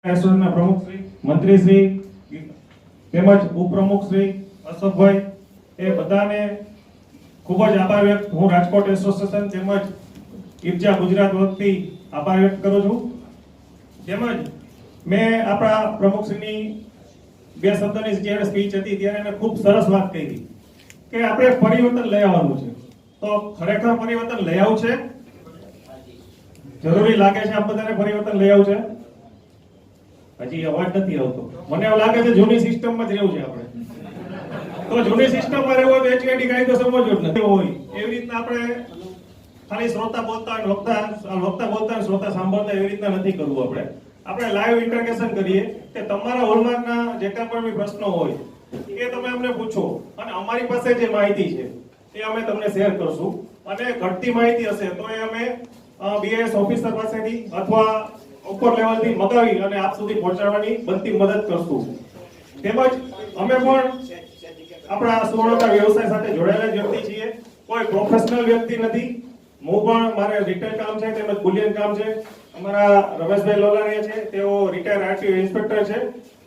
એસોસિએશનના પ્રમુખ શ્રી, મંત્રી શ્રી તેમજ ઉપપ્રમુખ શ્રી અશોકભાઈ એ બધાને ખૂબ જ આભાર વ્યક્ત હું રાજકોટ એસોસિએશન તેમજ ઇબ્જા ગુજરાત વતી આભાર વ્યક્ત કરું છું। તેમજ મેં આપણા પ્રમુખશ્રીની બે શબ્દની જ્યારે સ્પીચ હતી ત્યારે એને ખૂબ સરસ વાત કરી કે આપણે પરિવર્તન લઈ આવવાનું છે। તો ખરેખર પરિવર્તન લઈ આવવું છે, જરૂરી લાગે છે આપ બધાને પરિવર્તન લઈ આવવું છે? હજી અવાજ નથી આવતો, મને એવું લાગે છે જૂની સિસ્ટમમાં જ રહેવું છે આપણે। તો જૂની સિસ્ટમમાં રહેવું હોય તો એચકેડી કાયદો સમજવો જ નથી હોય, એવી રીતના આપણે ખાલી શ્રોતા બોલતા હોય વક્તા બોલતા હોય શ્રોતા સાંભળતા એવી રીતના નથી કરવું। આપણે લાઈવ ઇન્ટરેક્શન કરીએ કે તમારા હોલમાર્કના જે કાંઈ પણ પ્રશ્નો હોય એ તમે અમને પૂછો અને અમારી પાસે જે માહિતી છે એ અમે તમને શેર કરશું અને ઘટતી માહિતી હશે તો એ અમે બીએસ ઓફિસર પાસેથી અથવા ઉપર લેવલથી મગાવી અને આપ સુધી પહોંચાડવાની બનતી મદદ કરશું। તેમજ અમે પણ આપણા સુવર્ણકાર વ્યવસાય સાથે જોડાયેલા વ્યક્તિ છીએ, કોઈ પ્રોફેશનલ વ્યક્તિ નથી। હું પણ મારે રિટેલ કામ છે તેમજ બુલિયન કામ છે। અમારા રમેશભાઈ લોલાણીયા છે, તેઓ રિટાયર આરટીઓ ઇન્સ્પેક્ટર છે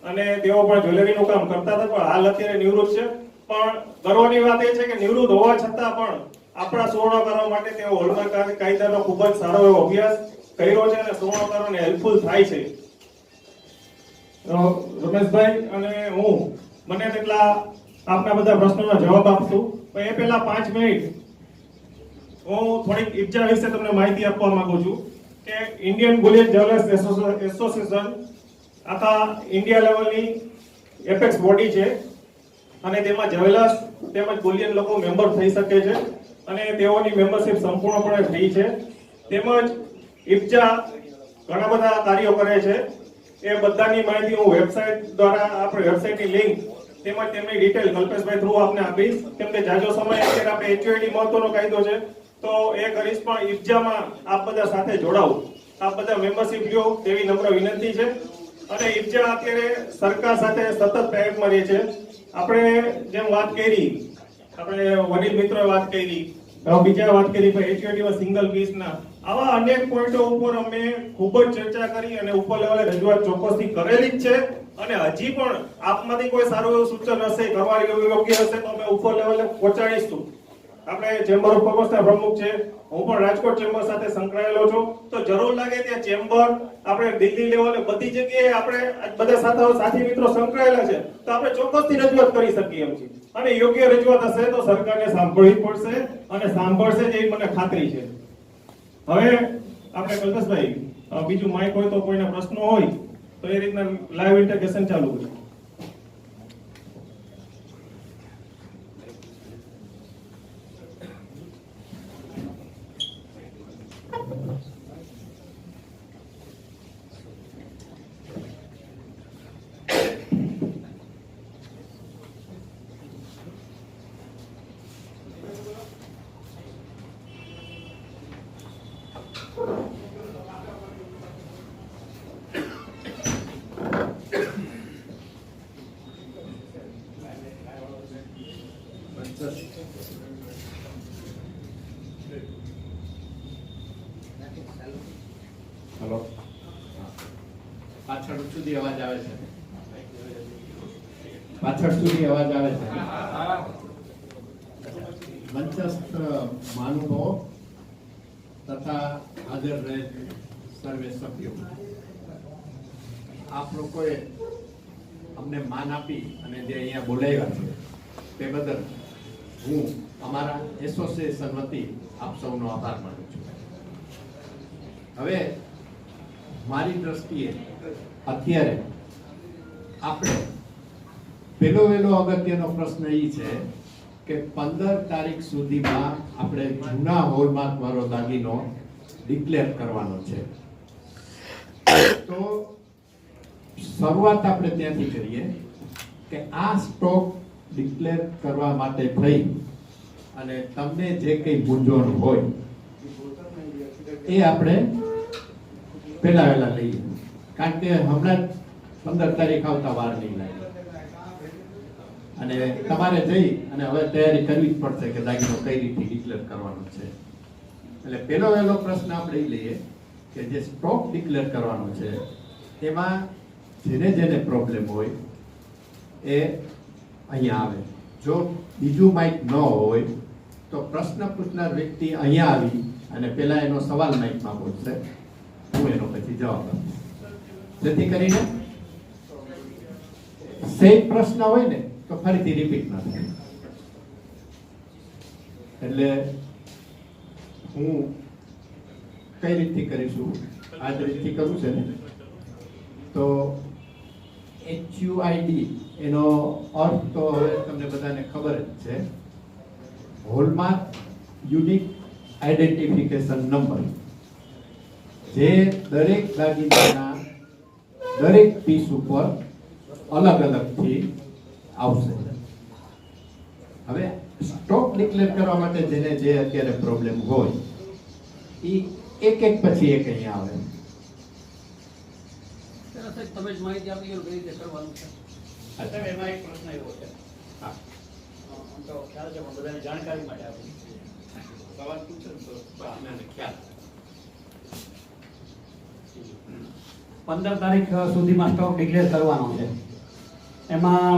અને તેઓ પણ જ્વેલરીનું કામ કરતા હતા પણ હાલ અત્યારે નિવૃત્ત છે। પણ ગર્વની વાત એ છે કે નિવૃત્ત હોવા છતાં પણ આપણા સુવર્ણકારો માટે તેઓ હોલમાર્ક કાયદાનો ખૂબ જ સારો એવો અભ્યાસ કર્યો છે અને સુવર્ણકારોને હેલ્પફુલ થાય છે। રમેશભાઈ અને હું મને તેટલા આપના બધા પ્રશ્નોના જવાબ આપશું, પણ એ પહેલા 5 મિનિટ હું થોડીક ઇબ્જા વિશે તમને માહિતી આપવા માંગુ છું કે ઇન્ડિયન બુલિયન જ્વેલર્સ એસોસિએશન આખા ઇન્ડિયા લેવલની એપેક્સ બોડી છે અને તેમાં જ્વેલર્સ તેમજ બુલિયન લોકો મેમ્બર થઈ શકે છે અને તેઓની મેમ્બરશિપ સંપૂર્ણપણે ફ્રી છે। તેમજ ઇબ્જા ઘણા બધા કાર્યો કરે છે, એ બધાની માહિતી હું વેબસાઇટ દ્વારા આપણી વેબસાઇટની લિંક તેમજ તેમની ડિટેલ કલ્પેશભાઈ થ્રુ આપને આપીશ, કેમ કે જાજો સમય અત્યારે આપણે એચયુઆઈડી મહત્વનો કાયદો છે તો એ કરીશ, પણ ઇબ્જામાં આપ બધા સાથે જોડાવો, આપ બધા મેમ્બરશિપ લ્યો તેવી નમ્ર વિનંતી છે। અને ઇબ્જા અત્યારે સરકાર સાથે સતત પ્રયત્નમાં રહે છે। આપણે જેમ વાત કરી, આપણે વડીલ મિત્રોએ વાત કરી, બીજા વાત કરી એચયુઆઈડીમાં સિંગલ પીસના આવા અનેક પોઈન્ટો ઉપર અમે ખૂબ જ ચર્ચા કરી અને ઉપર લેવલે રજૂઆત ચોક્કસથી કરેલી જ છે અને હજી પણ આપમાંથી કોઈ સારું એવું સૂચન હશે, કરવા યોગ્ય હશે તો અમે ઉપર લેવલે પહોંચાડીશું। આપણે ચેમ્બર ઓફ કોમર્સના પ્રમુખ છે, હું પણ રાજકોટ ચેમ્બર સાથે સંકળાયેલો છું, તો જરૂર લાગે ત્યાં ચેમ્બર આપણે દિલ્હી લેવલે બધી જગ્યાએ આપણે બધા સાથી મિત્રો સંકળાયેલા છે તો આપણે ચોક્કસથી રજૂઆત કરી શકીએ એમ છીએ અને યોગ્ય રજૂઆત હશે તો સરકારને સાંભળવી પડશે અને સાંભળશે જેવી મને ખાતરી છે। હવે આપણે કલ્પેશભાઈ બીજું માઇક હોય તો કોઈના પ્રશ્નો હોય તો એ રીતના લાઈવ ઇન્ટરેક્શન ચાલુ કરીએ। હેલો, પાછળ સુધી અવાજ આવે છે? પાછળ સુધી અવાજ આવે છે? મંચસ્થ મહાનુભાવો તથા હાજર રહે સર્વે સભ્યો, આપ લોકોએ અમને માન આપી અને જે અહીંયા બોલાવ્યા છે તે બદલ હું અમારા એસોસિએશન વતી આપ સૌનો આભાર માનું છું। હવે મારી દ્રષ્ટિએ અત્યારે આપણે વહેલો અગત્યનો પ્રશ્ન એ છે કે 15 તારીખ સુધીમાં આપણે જૂના હોલમાર્ક વાળો દાગીનો ડિક્લેર કરવાનો છે। તો શરૂઆત આપણે ત્યાંથી કરીએ કે આ સ્ટોક ડિક્લેર કરવા માટે થઈ અને તમને જે કંઈ મૂંઝવણ હોય એ આપણે પહેલા લઈએ, કારણ કે હમણાં 15 તારીખ આવતા વાર નહીં લાગે અને તમારે જઈ અને હવે તૈયારી કરવી જ પડશે કે દાગીનો કઈ રીતે ડિક્લેર કરવાનો છે। એટલે પહેલો પ્રશ્ન આપણે એ લઈએ કે જે સ્ટોક ડિક્લેર કરવાનો છે એમાં જેને જેને પ્રોબ્લેમ હોય એ અહીંયા આવે. જો બીજું માઇક ન હોય તો પ્રશ્ન પૂછનાર વ્યક્તિ અહીંયા આવી અને પહેલા એનો સવાલ માઇકમાં પૂછશે, હું એનો પછી જવાબ આપીશ, જેથી કરીને સેમ પ્રશ્ન હોય ને તો ફરીથી રિપીટ ન થાય. એટલે હું કઈ રીતથી કરીશું, આ જ રીતથી કરવું છે ને, તો HUID એનો અર્થ તો હવે તમને બધાને ખબર જ છે, હોલમાર્ક યુનિક આઈડેન્ટિફિકેશન નંબર, જે દરેક દાગીનાના દરેક પીસ ઉપર અલગ અલગથી આવશે. હવે સ્ટોક ડિક્લેર કરવા માટે જેને જે અત્યારે પ્રોબ્લેમ હોય એ એક એક પછી એક અહીંયા આવે. તમે જ માહિતી આપી કે કઈ રીતે કરવાનું છે. સાહેબ, એમાં એક પ્રશ્ન એવો છે. હા, આમ તો ખ્યાલ છે પણ બધાને જાણકારી માટે આપું. સવાલ પૂછો તો બાકીનાને ખ્યાલ. 15 તારીખ સુધીમાં સ્ટોક ડિક્લેર કરવાનો છે. એમાં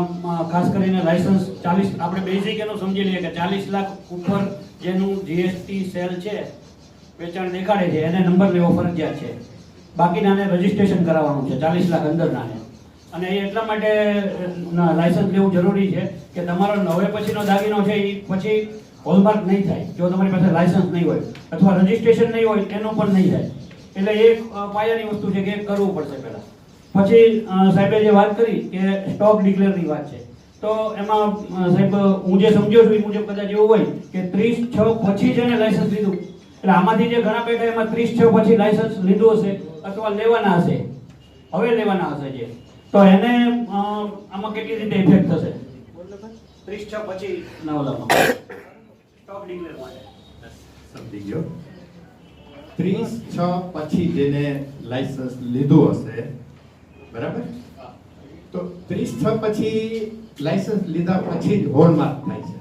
ખાસ કરીને લાયસન્સ 40, આપણે બેઝિક એનું સમજી લઈએ કે 40 લાખ ઉપર જેનું જીએસટી સેલ છે, વેચાણ દેખાડે છે, એને નંબર લેવો ફરજિયાત છે. બાકીનાને રજીસ્ટ્રેશન કરાવવાનું છે 40 લાખ અંદરનાને. અને એ એટલા માટે લાયસન્સ લેવું જરૂરી છે કે તમારો નવે પછીનો દાગીનો છે એ પછી હોલમાર્ક નહીં થાય જો તમારી પાસે લાયસન્સ નહીં હોય, અથવા રજીસ્ટ્રેશન નહીં હોય એનું પણ નહીં થાય. એટલે એ પાયાની વસ્તુ છે કે એ કરવું પડશે પહેલા. પછી સાહેબે જે વાત કરી કે સ્ટોક ડિક્લેરની વાત છે, તો એમાં સાહેબ હું જે સમજ્યો છું એ મુજબ કદાચ એવું હોય કે 30/6 પછી જ એને લાયસન્સ લીધું, એટલે આમાંથી જે ઘણા બેઠા એમાં 30/6 પછી લાયસન્સ લીધું હશે અથવા લેવાના હશે, હવે લેવાના હશે જે, તો એને આમાં કેટલી રીતે ઇફેક્ટ થશે 30/6 પછી ના ઓલામાં સ્ટોક ડિક્લેર માટે? સમજી ગયો. 30/6 પછી જેને લાયસન્સ લીધું હશે, બરાબર, તો 30/6 પછી લાયસન્સ લીધા પછી જ હોલમાર્ક થાય છે.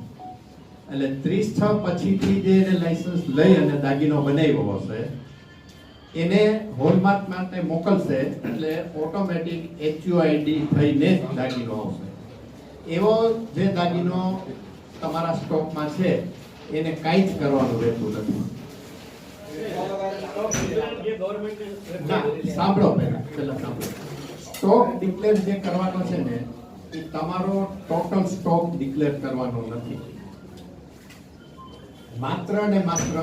એટલે 30/6 પછીથી જે એને લાયસન્સ લઈ અને દાગીનો બનાવ્યો હશે એને હોલમાર્ક માટે મોકલશે, એટલે ઓટોમેટિક HUID થઈને જ દાગીનો આવશે. એવો જે દાગીનો તમારા સ્ટોકમાં છે એને કાંઈ જ કરવાનું રહેતું નથી. ના, સાંભળો પહેલા સાંભળો. સ્ટોક ડિક્લેર જે કરવાનો છે ને એ તમારો ટોટલ સ્ટોક ડિક્લેર કરવાનો નથી. માત્ર ને માત્ર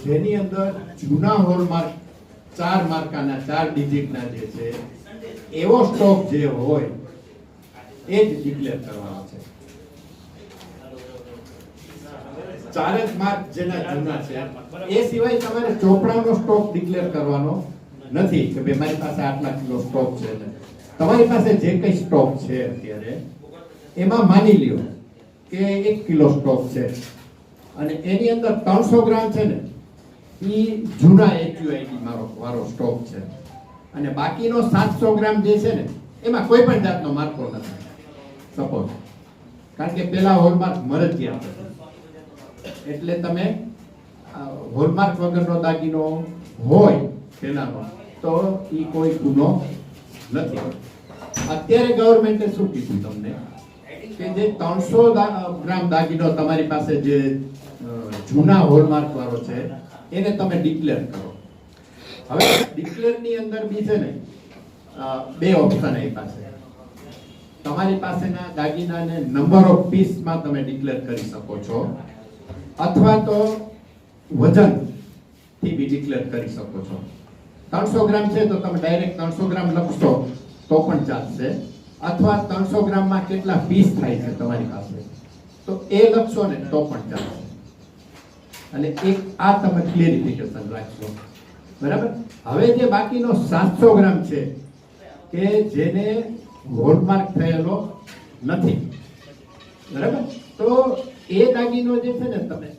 જેની અંદર જૂના હોલમાર્ક 4 માર્કાના 4 ડિજિટના જે છે એવો સ્ટોક જે હોય એ જ ડિક્લેર કરવાનો છે. 4 જ માર્ક જેના જૂના છે એ સિવાય તમારે ચોપડાનો સ્ટોક ડિક્લેર કરવાનો નથી કે ભાઈ મારી પાસે આટલા કિલો સ્ટોક છે. તમારી પાસે જે કઈ સ્ટોક છે અત્યારે એમાં માની લ્યો કે 1 કિલો સ્ટોક છે અને એની અંદર 300 ગ્રામ છે ને એ જૂના HUID વાળો સ્ટોક છે અને બાકીનો 700 ગ્રામ જે છે ને એમાં કોઈ પણ જાતનો માર્કો નથી. સપોઝ કારણ કે પેલા હોલમાર્ક મરજિયાત હતો, એટલે તમે હોલમાર્ક વગરનો દાગીનો હોય પેલાનો તો એ કોઈ ગુનો નથી. અત્યારે ગવર્મેન્ટે શું કીધું તમને કે જે 300 ગ્રામ દાગીનો તમારી પાસે જે જૂના હોલમાર્ક વાળો છે એને તમે ડિક્લેર કરો. હવે ડિક્લેર ની અંદર બી છે ને 2 ઓપ્શન આપ્યા છે. તમારી પાસેના દાગીનાને નંબર ઓફ પીસ માં તમે ડિક્લેર કરી શકો છો, અથવા તો વજન થી બી ડિક્લેર કરી શકો છો. 300 ગ્રામ છે તો તમે ડાયરેક્ટ 300 ગ્રામ લખશો તો પણ ચાલશે, અથવા 300 ગ્રામમાં કેટલા પીસ થાય છે તમારી પાસે તો એ લખશો ને તો પણ ચાલશે. અને એક આ તમે ક્લેરિફિકેશન રાખશો, બરાબર. હવે જે બાકીનો 700 ગ્રામ છે કે જેને હોલમાર્ક થયેલો નથી, બરાબર, તો એ દાગીનો જે છે ને તમે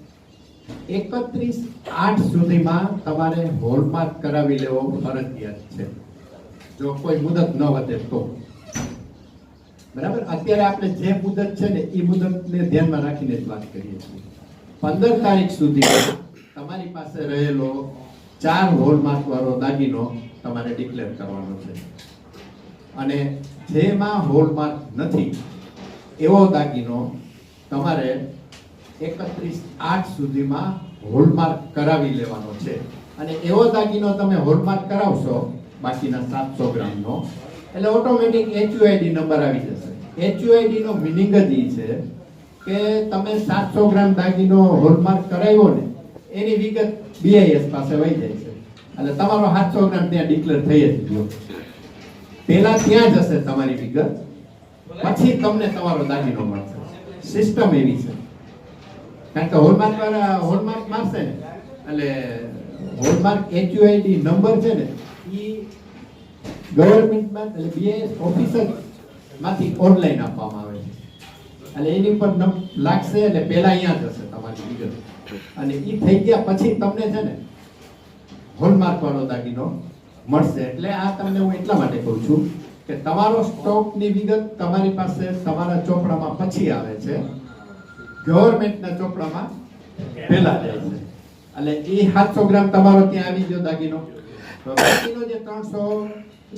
31/8 સુધીમાં તમારે હોલમાર્ક કરાવી લેવો ફરજિયાત છે, જો કોઈ મુદત ન વધે તો, બરાબર. અત્યારે આપણે જે મુદત છે ને એ મુદતને ધ્યાનમાં રાખીને જ વાત કરીએ છીએ. 15 તારીખ સુધી તમારી પાસે રહેલો 4 હોલમાર્ક વાળો દાગીનો તમારે ડિક્લેર કરવાનો છે. અને જેમાં હોલમાર્ક નથી એવો દાગીનો તમારે 31/8 સુધીમાં હોલમાર્ક કરાવી લેવાનો છે. અને એવો દાગીનો તમે હોલમાર્ક કરાવશો બાકીના 700 ગ્રામનો એટલે ઓટોમેટિક HUID નંબર આવી જશે. HUID નો મિનિંગ જ ઈ છે કે તમે 700 ગ્રામ દાગીનો હોલમાર્ક કરાવ્યો ને એની વિગત BIS પાસે વહી જાય છે એટલે તમારો 700 ગ્રામ ત્યાં ડિક્લેર થઈ જ ગયો. પહેલા ત્યાં જશે તમારી વિગત, પછી તમને તમારો દાગીનો મળશે. સિસ્ટમ એવી છે. કારણ કે હોલમાર્ક વાળા હોલમાર્ક મારશે ને એટલે હોલમાર્ક HUID નંબર છે ને ઈ ગવર્મેન્ટમાં એટલે BIS ઓફિસર માંથી ઓનલાઈન આપવામાં આવે છે એટલે એની પર લાગશે એટલે પહેલા અહીંયા જશે તમારી વિગત અને ઈ થઈ ગયા પછી તમને છે ને હોલમાર્ક વાળો દાગીનો મળશે. એટલે આ તમને હું એટલા માટે કહું છું કે તમારો સ્ટોકની વિગત તમારી પાસે તમારા ચોપડામાં પછી આવે છે, ગવર્મેન્ટના ચોપડામાં પહેલા જાય છે. એટલે એ 700 ગ્રામ તમારો ત્યાં આવી ગયો દાગીનો. તો બાકીનો જે 300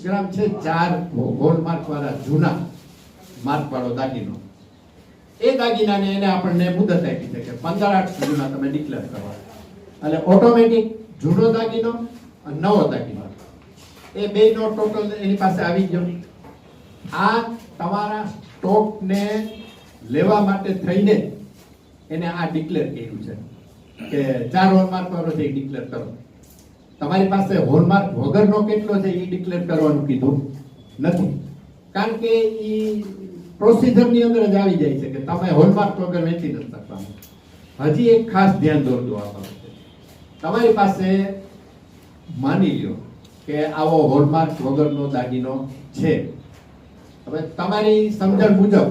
ગ્રામ છે 4 હોલમાર્ક વાળા જૂના માર્ક વાળો દાગીનો, એ દાગીનાને એને આપણને મુદત આપી છે કે 15/8 સુધીમાં તમે ડિક્લેર કરવા. એટલે ઓટોમેટિક જૂનો દાગીનો અને નવો દાગીનો એ બેનો ટોટલ એની પાસે આવી ગયો. આ તમારા સ્ટોકને લેવા માટે થઈને એને આ ડિક્લેર કર્યું છે કે 4 હોલમાર્ક વાળો છે એ ડિક્લેર કરો. તમારી પાસે હોલમાર્ક વગરનો કેટલો છે એ ડિક્લેર કરવાનું કીધું નથી, કારણ કે એ પ્રોસિજરની અંદર જ આવી જાય છે કે તમે હોલમાર્ક વગર વેચી નથી શકવાનું. હજી એક ખાસ ધ્યાન દોરતું આપવાનું છે. તમારી પાસે માની લ્યો કે આવો હોલમાર્ક વગરનો દાગીનો છે. હવે તમારી સમજણ મુજબ,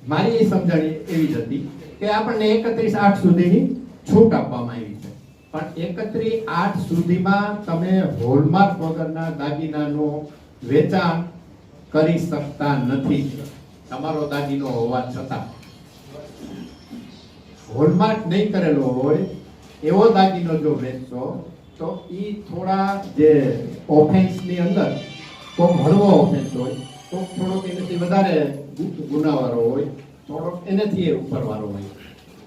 મારી સમજણ એવી જ હતી કે આપણને 31/8 સુધીની છૂટ આપવામાં આવી છે, પણ 31/8 સુધીમાં તમે હોલમાર્ક વગરના દાગીનાનું વેચાણ કરી શકતા નથી તમારો દાગીનો હોવા છતાં. હોલમાર્ક નહીં કરેલો હોય એવો દાગીનો જો વેચશો તો ઈ થોડા જે ઓફેન્સની અંદર કોક હળવો ઓફેન્સ હોય, કોક થોડોક એનાથી વધારે ગુનાવાળો હોય, થોડોક એનાથી એ ઉપરવાળો હોય.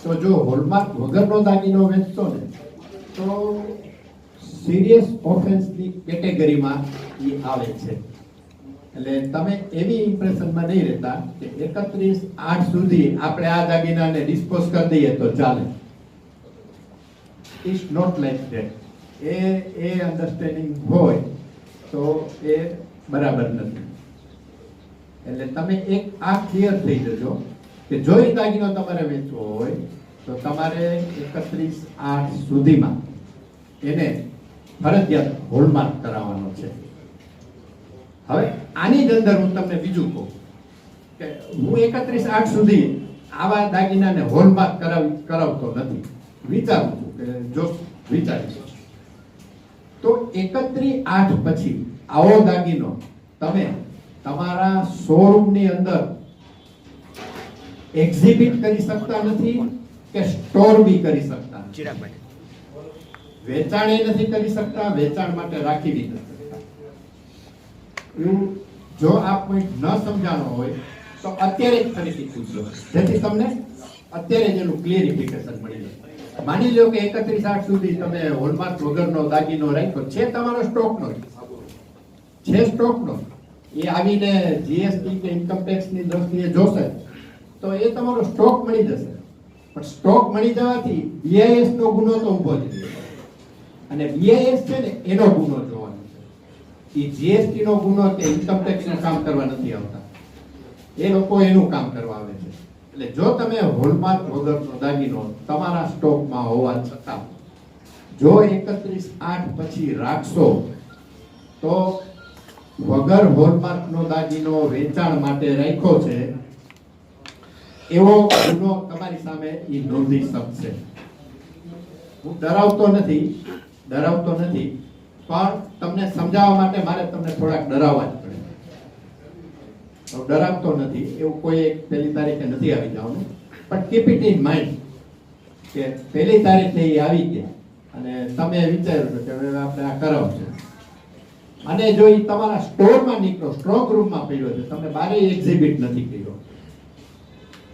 તો જો હોલમાર્ક વગરનો દાગીનો વેચશો ને તો સિરિયસ ઓફેન્સની કેટેગરીમાં એ આવે છે. એટલે તમે એવી ઇમ્પ્રેશનમાં નહીં રહેતા કે 31/8 સુધી આપણે આ દાગીનાને ડિસ્પોઝ કરી દઈએ તો ચાલે. It's not like that. એ અન્ડરસ્ટેન્ડિંગ હોય તો એ બરાબર નથી. એટલે તમે એક આ ક્લિયર થઈ જજો કે જો એ દાગીનો તમારે વેચવો હોય તો તમારે 31/8 સુધીમાં એને ફરજિયાત હોલમાર્ક કરાવવાનો છે. હવે આની જ અંદર હું તમને બીજું કહું કે હું 31/8 સુધી આવા દાગીનાને હોલમાર્ક કરાવતો નથી. વિચારું છું કે જો વિચારીશ તો 31/8 પછી આવો દાગીનો તમે તમારા શોરૂમની અંદર એક્ઝિબિટ કરી શકતા નથી કે સ્ટોર બી કરી શકતા નથી. વેચાણ એ નથી કરી શકતા, વેચાણ માટે રાખી બી નથી શકતા. જો આ પોઈન્ટ ન સમજાણો હોય તો અત્યારે જ ફરીથી પૂછજો, જેથી તમને અત્યારે જ એનું ક્લિયરિફિકેશન મળી જાય. માની લો કે 31/8 સુધી તમે હોલમાર્ક વગરનો દાગીનો રાખ્યો છે, તમારો સ્ટોકનો છે, સ્ટોકનો એ આવીને જીએસટી કે ઇન્કમ ટેક્સ ની દ્રષ્ટિએ જોશે તો એ તમારો સ્ટોક મળી જશે. પણ સ્ટોક મળી જવાથી BIS નો ગુનો તો ઊભો જ રહે અને BIS છે ને એનો ગુનો જોવાનો છે. એ જીએસટી નો ગુનો કે ઇન્કમ ટેક્સ નું કામ કરવા નથી આવતા, એ લોકો એનું કામ કરવા આવે છે. એટલે જો તમે હોલમાર્ક વગરનો દાગીનો તમારા સ્ટોકમાં હોવા છતાં જો 31/8 પછી રાખશો તો વગર હોલમાર્કનો દાગીનો વેચાણ માટે રાખ્યો છે એવો ગુનો તમારી સામે ઈ નોંધી શકશે. હું ડરાવતો નથી, પણ તમને સમજાવવા માટે મારે તમને થોડાક ડરાવવા જ પડે. તો ડરાવતો નથી, એવું કોઈ 1 તારીખે નથી આવી જવાનું, પણ કીપ ઇટ ઇન માઇન્ડ કે 1 તારીખે એ આવી ગયા અને તમે વિચાર્યું કે હવે આપણે આ કરાવશું. અને જો એ તમારા સ્ટોરમાં નીકળો, સ્ટ્રોક રૂમમાં પડ્યો છે, તમે બારે એક્ઝિબિટ નથી કર્યો,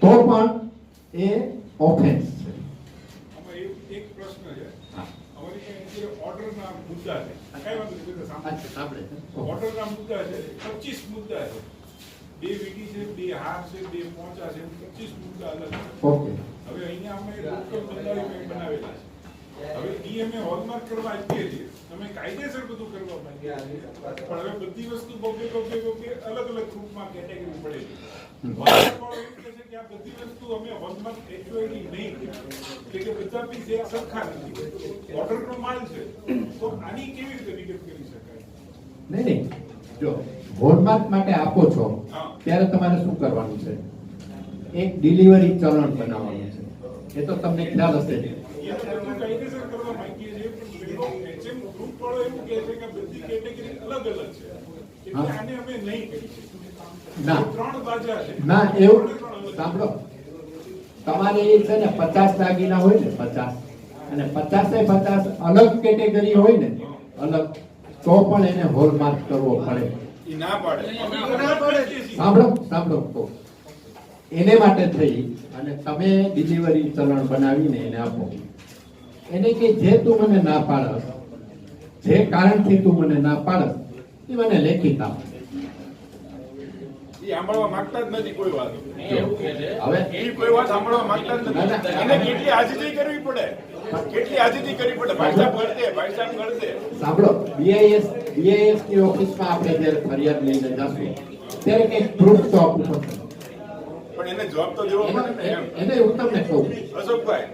તો પણ એ ઓફેન્સ છે. આમાં એક પ્રશ્ન છે. હા. અમારી પાસે જે ઓર્ડરના મુદ્દા છે. કઈ વાંધો નહીં, બધા સાંભળો. સાંભળે છે. ઓર્ડરના મુદ્દા છે 25 મુદ્દા છે. 2 વીટી છે, 2 હાર છે, 2 પોંચા છે, 25 મુદ્દા અલગ છે. ઓકે. હવે અહીંયા અમે લોકલ બંધાવી કંઈક બનાવેલા છે. હવે ઈ અમે હોલમાર્ક કરવા આપીએ છીએ. તમે કાયદેસર બધું કરવા માંગીએ છીએ. પણ હવે બધી વસ્તુ બોકે અલગ અલગ ગ્રુપમાં કેટેગરી પડે છે. હોલમાર્ક વાળો એમ કહે છે કે આ બધી વસ્તુ અમે હોલમાર્ક HOD નહીં એટલે કે બધા પીસ એક સરખા નથી. ઓર્ડરનો માલ છે. તો આની કેવી રીતે વિગત કરી શકાય? નહીં, જો હોલમાર્ક માટે આપો છો હા. ત્યારે તમારે શું કરવાનું છે? એક ડિલિવરી ચલણ બનાવવાનું છે. એ તો તમને ખ્યાલ હશે. એ તો બધું કાયદેસર કરવા માંગીએ છીએ પણ પેલો HM ગ્રુપ વાળો એવું કહે છે કે બધી કેટેગરી અલગ અલગ છે. એટલે હા. આને અમે નહીં કરી શકીએ. ના. 3 બાજા છે. ના, એવું સાંભળો, તમારે એ છે ને 50 દાગીના હોય ને 50 અને 50 અલગ કેટેગરી હોય ને અલગ, તો પણ એને હોલમાર્ક કરવો પડે. ઈ ના પાડે. અમે ના પાડે છીએ. સાંભળો તો એને માટે થઈ અને તમે ડિલિવરી ચલણ બનાવીને એને આપો. એને કે જે તું મને ના પાડસ, જે કારણથી તું મને ના પાડસ, એ મને લેખિત આપ. ઈ સાંભળવા માંગતા જ નથી કોઈ વાત. હવે ઈ કોઈ વાત સાંભળવા માંગતા જ ના, ના. નથી. એને કેટલી આજીજી કરવી પડે. કેટલી આજીજી કરવી પડે. ભાઈ સાહેબ કરતે. સાંભળો, BIS ની ઓફિસમાં આપણે જ્યારે ફરિયાદ લઈને જશું ત્યારે કંઈક પ્રૂફ તો આપવું પડશે. પણ એને જવાબ તો દેવો પડે ને એમ. એને હું તમને કહું, અશોકભાઈ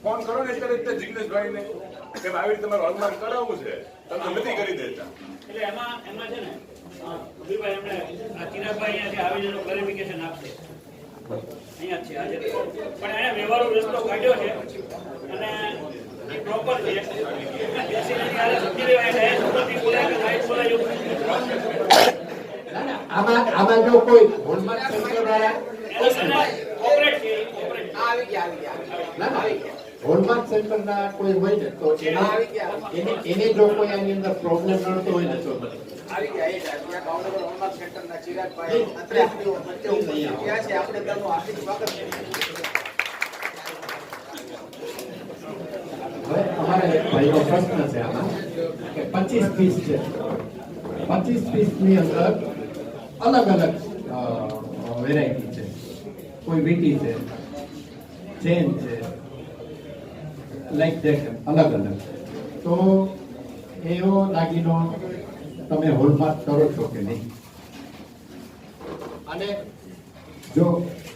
ફોન કરો ને અત્યારે જિગ્નેશભાઈને કે આવી રીતે તમારે હોલમાર્ક કરાવવું છે, તમે નથી કરી દેતા. એટલે એમાં છે ને ઉદયભાઈ એમણે આ ચિરાગભાઈ અહીંયાથી આવીને એનું ક્લેરિફિકેશન આપશે. અહીંયા જ છે હાજર. પણ એણે વ્યવહારુ રસ્તો કાઢ્યો છે અને એ પ્રોપર છે. બેસીને ત્યારે સમજી લેવાય એટલે એ સુરતથી બોલાય કે સાહેબ બોલાય એવું ના, ના, આમાં જો કોઈ હોલમાર્ક સેન્ટર વાળા ઓપરેટ છે ઓપરેટ. ના, ના, હોલમાર્ક સેન્ટરના કોઈ હોય ને તો એને જો કોઈ આની અંદર પ્રોબ્લેમ નડતો હોય ને તો આવી ગયા એ ટાઈપના ભાવનગર હોલમાર્ક સેન્ટરના ચિરાગભાઈ અત્રે આપણી વચ્ચે ઉપસ્થિત થયા છે. આપણે તેમનું હાર્દિક સ્વાગત કરીએ છીએ. હવે અમારે એક ભાઈનો પ્રશ્ન છે આમાં કે 25 પીસ છે, 25 પીસની અંદર અલગ અલગ વેરાયટી છે. કોઈ વીટી છે, ચેન છે, લાઈક ધેટ અલગ અલગ. તો એવો દાગીનો તમે હોલમાર્ક કરો છો કે નહીં? અને જો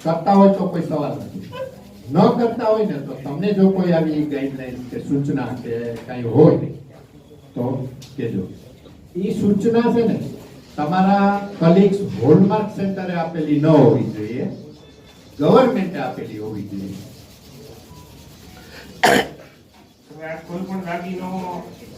કરતા હોય તો કોઈ સવાલ નથી, ન કરતા હોય ને તો તમને જો કોઈ આવી ગાઈડલાઈન કે સૂચના કે કઈ હોય તો કહેજો. એ સૂચના છે ને તમારા કલીગ્સ હોલમાર્ક સેન્ટરે આપેલી ન હોવી જોઈએ, ગવર્મેન્ટે આપેલી હોવી જોઈએ. તમે આ કોઈ પણ દાગીનો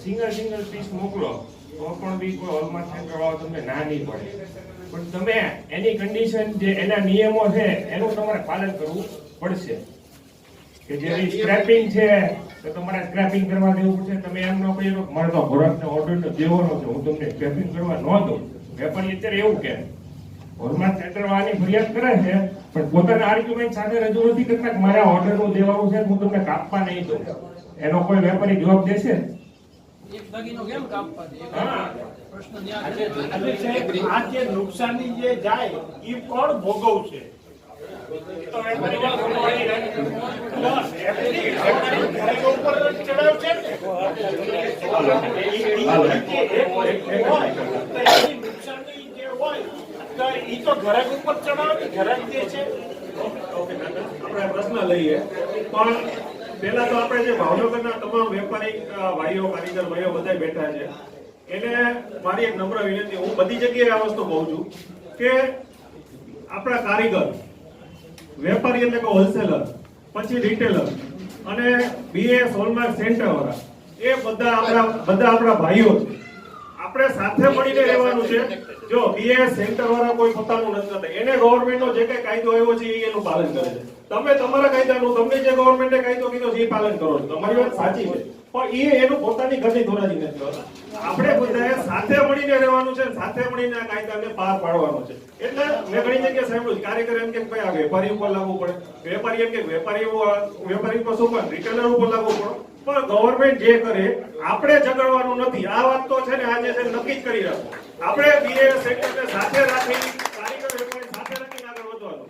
સિંગલ પીસ મોકલો તો પણ બી કોઈ હોલમાર્ક સેન્ટર વાળો તમને ના નહીં પડે. પણ તમે એની કન્ડિશન જે એના નિયમો છે એનું તમારે પાલન કરવું પડશે. કે જે સ્ક્રેપિંગ છે તો તમારે સ્ક્રેપિંગ કરવા દેવું પડશે. તમે એમ ન કહી શકો મારે તો ખોરાકનો ઓર્ડર દેવાનો છે, હું તમને સ્ક્રેપિંગ કરવા ન દઉં. વેપારી અત્યારે એવું કે હોલમાર્ક સેન્ટર વાળાની ફરિયાદ કરે છે પણ પોતાના આર્ગ્યુમેન્ટ સાથે રજૂ નથી કરતા કે મારે આ ઓર્ડરનું દેવાનું છે, હું તમને કાપવા નહીં દઉં. એનો કોઈ વેપારી જવાબ દેશે? એક દાગીનો કેમ કાપવા દે? હા. પ્રશ્ન ન્યા એટલે સાહેબ, આ જે નુકસાની જે જાય એ કોણ ભોગવશે? તો વેપારી ભોગવવાની નથી. ઘરે ઉપર ચડાવશે ને? એની નુકસાની જે હોય તો ઈ તો ઘરાક ઉપર ચડાવે, ઘરાક જે છે. આપણે પ્રશ્ન લઈએ પણ પહેલા તો આપણે જે ભાવનગરના તમામ વેપારી ભાઈઓ કારીગર ભાઈઓ બધા બેઠા છે એને મારી એક નમ્ર વિનંતી, હું બધી જગ્યાએ આ વસ્તુ કહું છું કે આપણા કારીગર, વેપારી એટલે કે હોલસેલર, પછી રિટેલર અને BIS હોલમાર્ક સેન્ટર વાળા એ બધા આપણા ભાઈઓ છે. આપણે સાથે મળીને રહેવાનું છે. જો બીએસ સેન્ટર વાળા કોઈ પોતાનું નથી કરતા, એને ગવર્નમેન્ટનો જે કઈ કાયદો આવ્યો છે એ એનું પાલન કરે છે. તમે તમારા કાયદાનું, તમને જે ગવર્નમેન્ટે કાયદો કીધો છે એ પાલન કરો છો. તમારી વાત સાચી છે, પણ એ એનું પોતાની ઘરની ધોરાજી નથી હોતા. આપણે બધાએ સાથે મળીને રહેવાનું છે, સાથે મળીને આ કાયદાને પાર પાડવાનો છે. એટલે મેં ઘણી જગ્યાએ સાંભળ્યું છે, કાર્યકર એમ કે ભાઈ આ વેપારી ઉપર લાગુ પડે, વેપારી એમ કે વેપારી ઉપર શું પડે, રિટેલર ઉપર લાગુ પડે. પણ ગવર્નમેન્ટ જે કરે આપણે ઝઘડવાનું નથી. આ વાત તો છે ને આજે છે નક્કી જ કરી રાખો. આપણે બીએસ સેક્ટરને સાથે રાખી, કારીગર વેપારી સાથે રાખીને આગળ વધવાનું.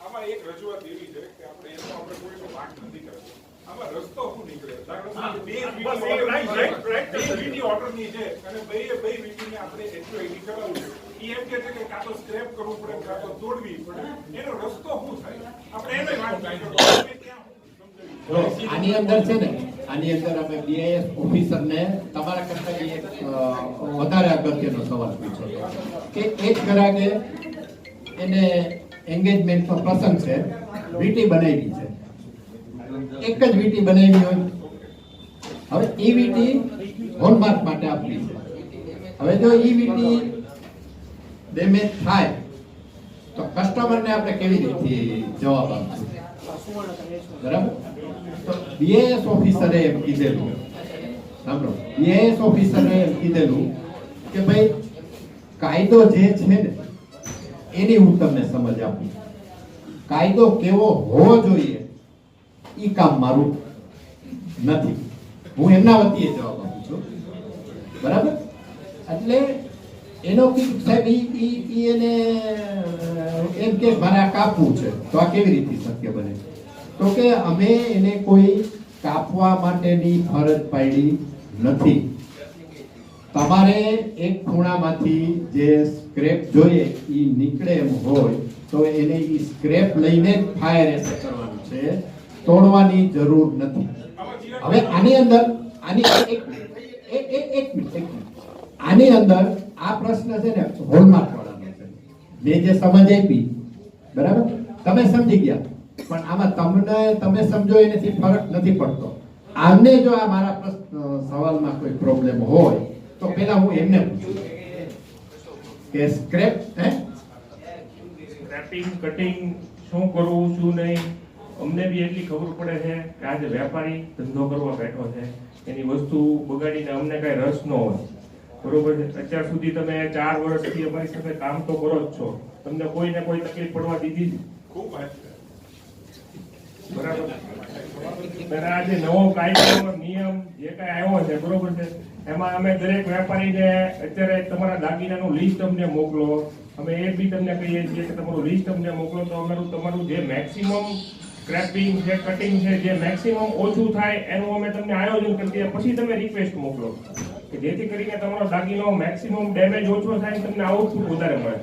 આમાં એક રજૂઆત એવી છે કે આપણે એનો આપણે કોઈનો વાંક નથી કરતો. આમાં રસ્તો શું નીકળે? દાખલા તરીકે બસ એ right. વીટી ઓર્ડરની છે અને બે વીટીને આપણે એચઓઆઈડી કરાવવું છે. ઈ એમ કે છે કે કાં તો સ્ક્રેપ કરવું પડે, કાં તો તોડવી પડે. એનો રસ્તો શું થાય? આપણે એને વાત નહીં કરતો. આની અંદર છે ને, આની અંદર અમે બીઆઈએસ ઓફિસરને તમારા કરતા એક વધારે અગત્યનો સવાલ પૂછ્યો હતો કે એક ગ્રાહકે એને એન્ગેજમેન્ટનો પ્રસંગ છે, વીટી બનાવી છે, એક જ વીટી બનાવી હોય. હવે એ વીટી હોલમાર્ક માટે આપવી છે. હવે જો એ વીટી ડેમેજ થાય તો કસ્ટમરને આપણે કેવી રીતે જવાબ આપશું? બરાબર? તો બીએસ ઓફિસરે એમ કીધેલું, સાંભળો, બીએસ ઓફિસરે એમ કીધેલું કે ભાઈ કાયદો જે છે ને એની હું તમને સમજ આપું. કાયદો કેવો હોવો જોઈએ ઈ કામ મારું નથી. હું એમના વતીએ જવાબ આપું છું. બરાબર? એટલે એનો કીધું સાહેબ ઈ એને એમ કે મારે આ કાપવું છે, તો આ કેવી રીતે શક્ય બને? તો કે અમે એને કોઈ કાપવા માટેની ફરજ પાડી નથી. તમારે એક ખૂણામાંથી જે સ્ક્રેપ જોઈએ એ નીકળે એમ હોય તો એને એ સ્ક્રેપ લઈને જ ફાયર એસેટ કરવાનું છે, તોડવાની જરૂર નથી. હવે આની અંદર આની અંદર આ પ્રશ્ન છે ને હોલમાર્ક વાળાનો છે. મેં જે સમજ આપી, બરાબર, તમે સમજી ગયા, પણ આમાં તમે સમજો એનાથી ફરક નથી પડતો. આમને જો આ મારા સવાલમાં કોઈ પ્રોબ્લેમ હોય તો પહેલા હું એમને પૂછું કે સ્ક્રેપિંગ, કટિંગ શું કરવું શું નહીં. અમને બી એટલી ખબર પડે છે કે આજે વેપારી ધંધો કરવા બેઠો છે, એની વસ્તુ બગાડીને અમને કઈ રસ ન હોય. બરોબર છે? અત્યાર સુધી તમે 4 વર્ષથી અમારી સાથે કામ તો કરો જ છો, તમને કોઈને કોઈ તકલીફ પડવા દીધી જ? ખૂબ બરાબર. આ જે નવો કાયદો નિયમ જે કઈ આવ્યો છે, બરોબર છે, એમાં અમે દરેક વેપારીને અત્યારે તમારા દાગીનાનું લિસ્ટ અમને મોકલો. અમે એ બી તમને કહીએ છીએ કે તમારું લિસ્ટ અમને મોકલો તો તમારું જે મેક્સિમમ સ્ક્રેપિંગ છે, કટિંગ છે, જે મેક્સિમમ ઓછું થાય એનું અમે તમને આયોજન કરી દઈએ. પછી તમે રિક્વેસ્ટ મોકલો કે જેથી કરીને તમારો દાગીનો મેક્સિમમ ડેમેજ ઓછો થાય, તમને આઉટપુટ વધારે મળે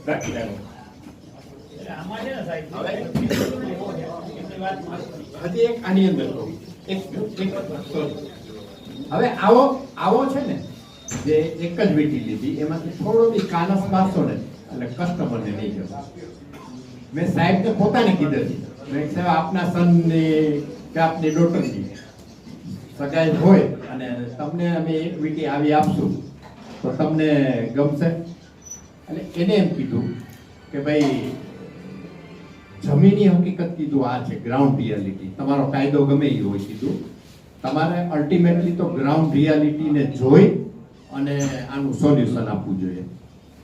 દાગીનાનું. હજી એક આની અંદર હવે આવો છે ને, જે એક જ વીટી લીધી એમાંથી થોડો બી કાનસ મારશો ને એટલે કસ્ટમરને નહીં જશે. મેં સાહેબને પોતાને કીધેલું, મેં સાહેબ આપના સનની કે આપની ડોટરની સગાઈ હોય અને તમને અમે એક વીટી આવી આપશું તો તમને ગમશે? એટલે એને એમ કીધું કે ભાઈ જમીની હકીકત કીધું આ છે ગ્રાઉન્ડ રિયાલિટી. તમારો કાયદો ગમે એ હોય કીધું, તમારે અલ્ટિમેટલી તો ગ્રાઉન્ડ રિયાલિટીને જોઈ અને આનું સોલ્યુશન આપવું જોઈએ.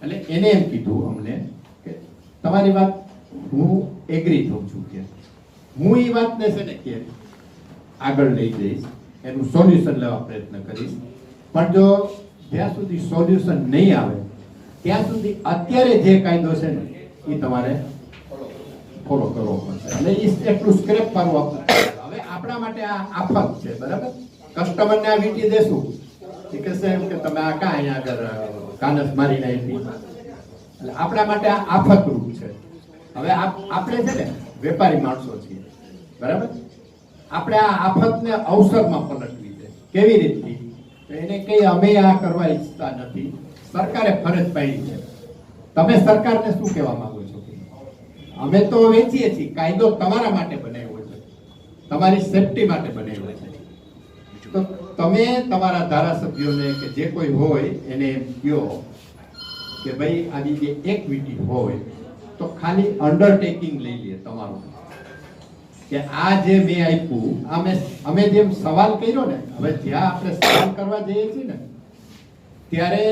એટલે એને એમ કીધું અમને કે તમારી વાત હું એગ્રી થઉં છું, કે હું એ વાતને છે ને કે આગળ લઈ જઈશ, એનું સોલ્યુશન લેવા પ્રયત્ન કરીશ. પણ જો જ્યાં સુધી સોલ્યુશન નહીં આવે ત્યાં સુધી અત્યારે જે કાયદો છે ને એ તમારે ફોલો કરવો પડશે. એટલે એટલું સ્ક્રેપ કરવું હવે આપણા માટે આ આફત છે. બરાબર? કસ્ટમરને આ વીટી દેશું એ કહેશે એમ કે તમે આ કાં અહીંયા આગળ કાનસ મારીને આપી. એટલે આપણા માટે આ આફતરૂપ છે. હવે આપણે છે ને વેપારી માણસો છીએ, બરાબર? આપણે આ આફતને અવસરમાં પલટવી છે. કેવી રીતથી? એને કઈ અમે આ કરવા ઈચ્છતા નથી, સરકારે ફરજ પાડી છે. તમે સરકારને શું કહેવા માંગો છો? અમે તો વેચીએ છીએ, કાયદો તમારા માટે બનાવ્યો છે, તમારી સેફટી માટે બનાવ્યો છે. તો તમે તમારા ધારાસભ્યોને કે જે કોઈ હોય એને એમ કહો કે ભાઈ આવી જે એક્ટિવિટી હોય તો ખાલી અંડરટેકિંગ લઈ લે તમારું કે આ જે મેં આપ્યું અમે જેમ સવાલ કર્યો ને, હવે જ્યાં આપણે સવાલ કરવા જઈએ છીએ ને ત્યારે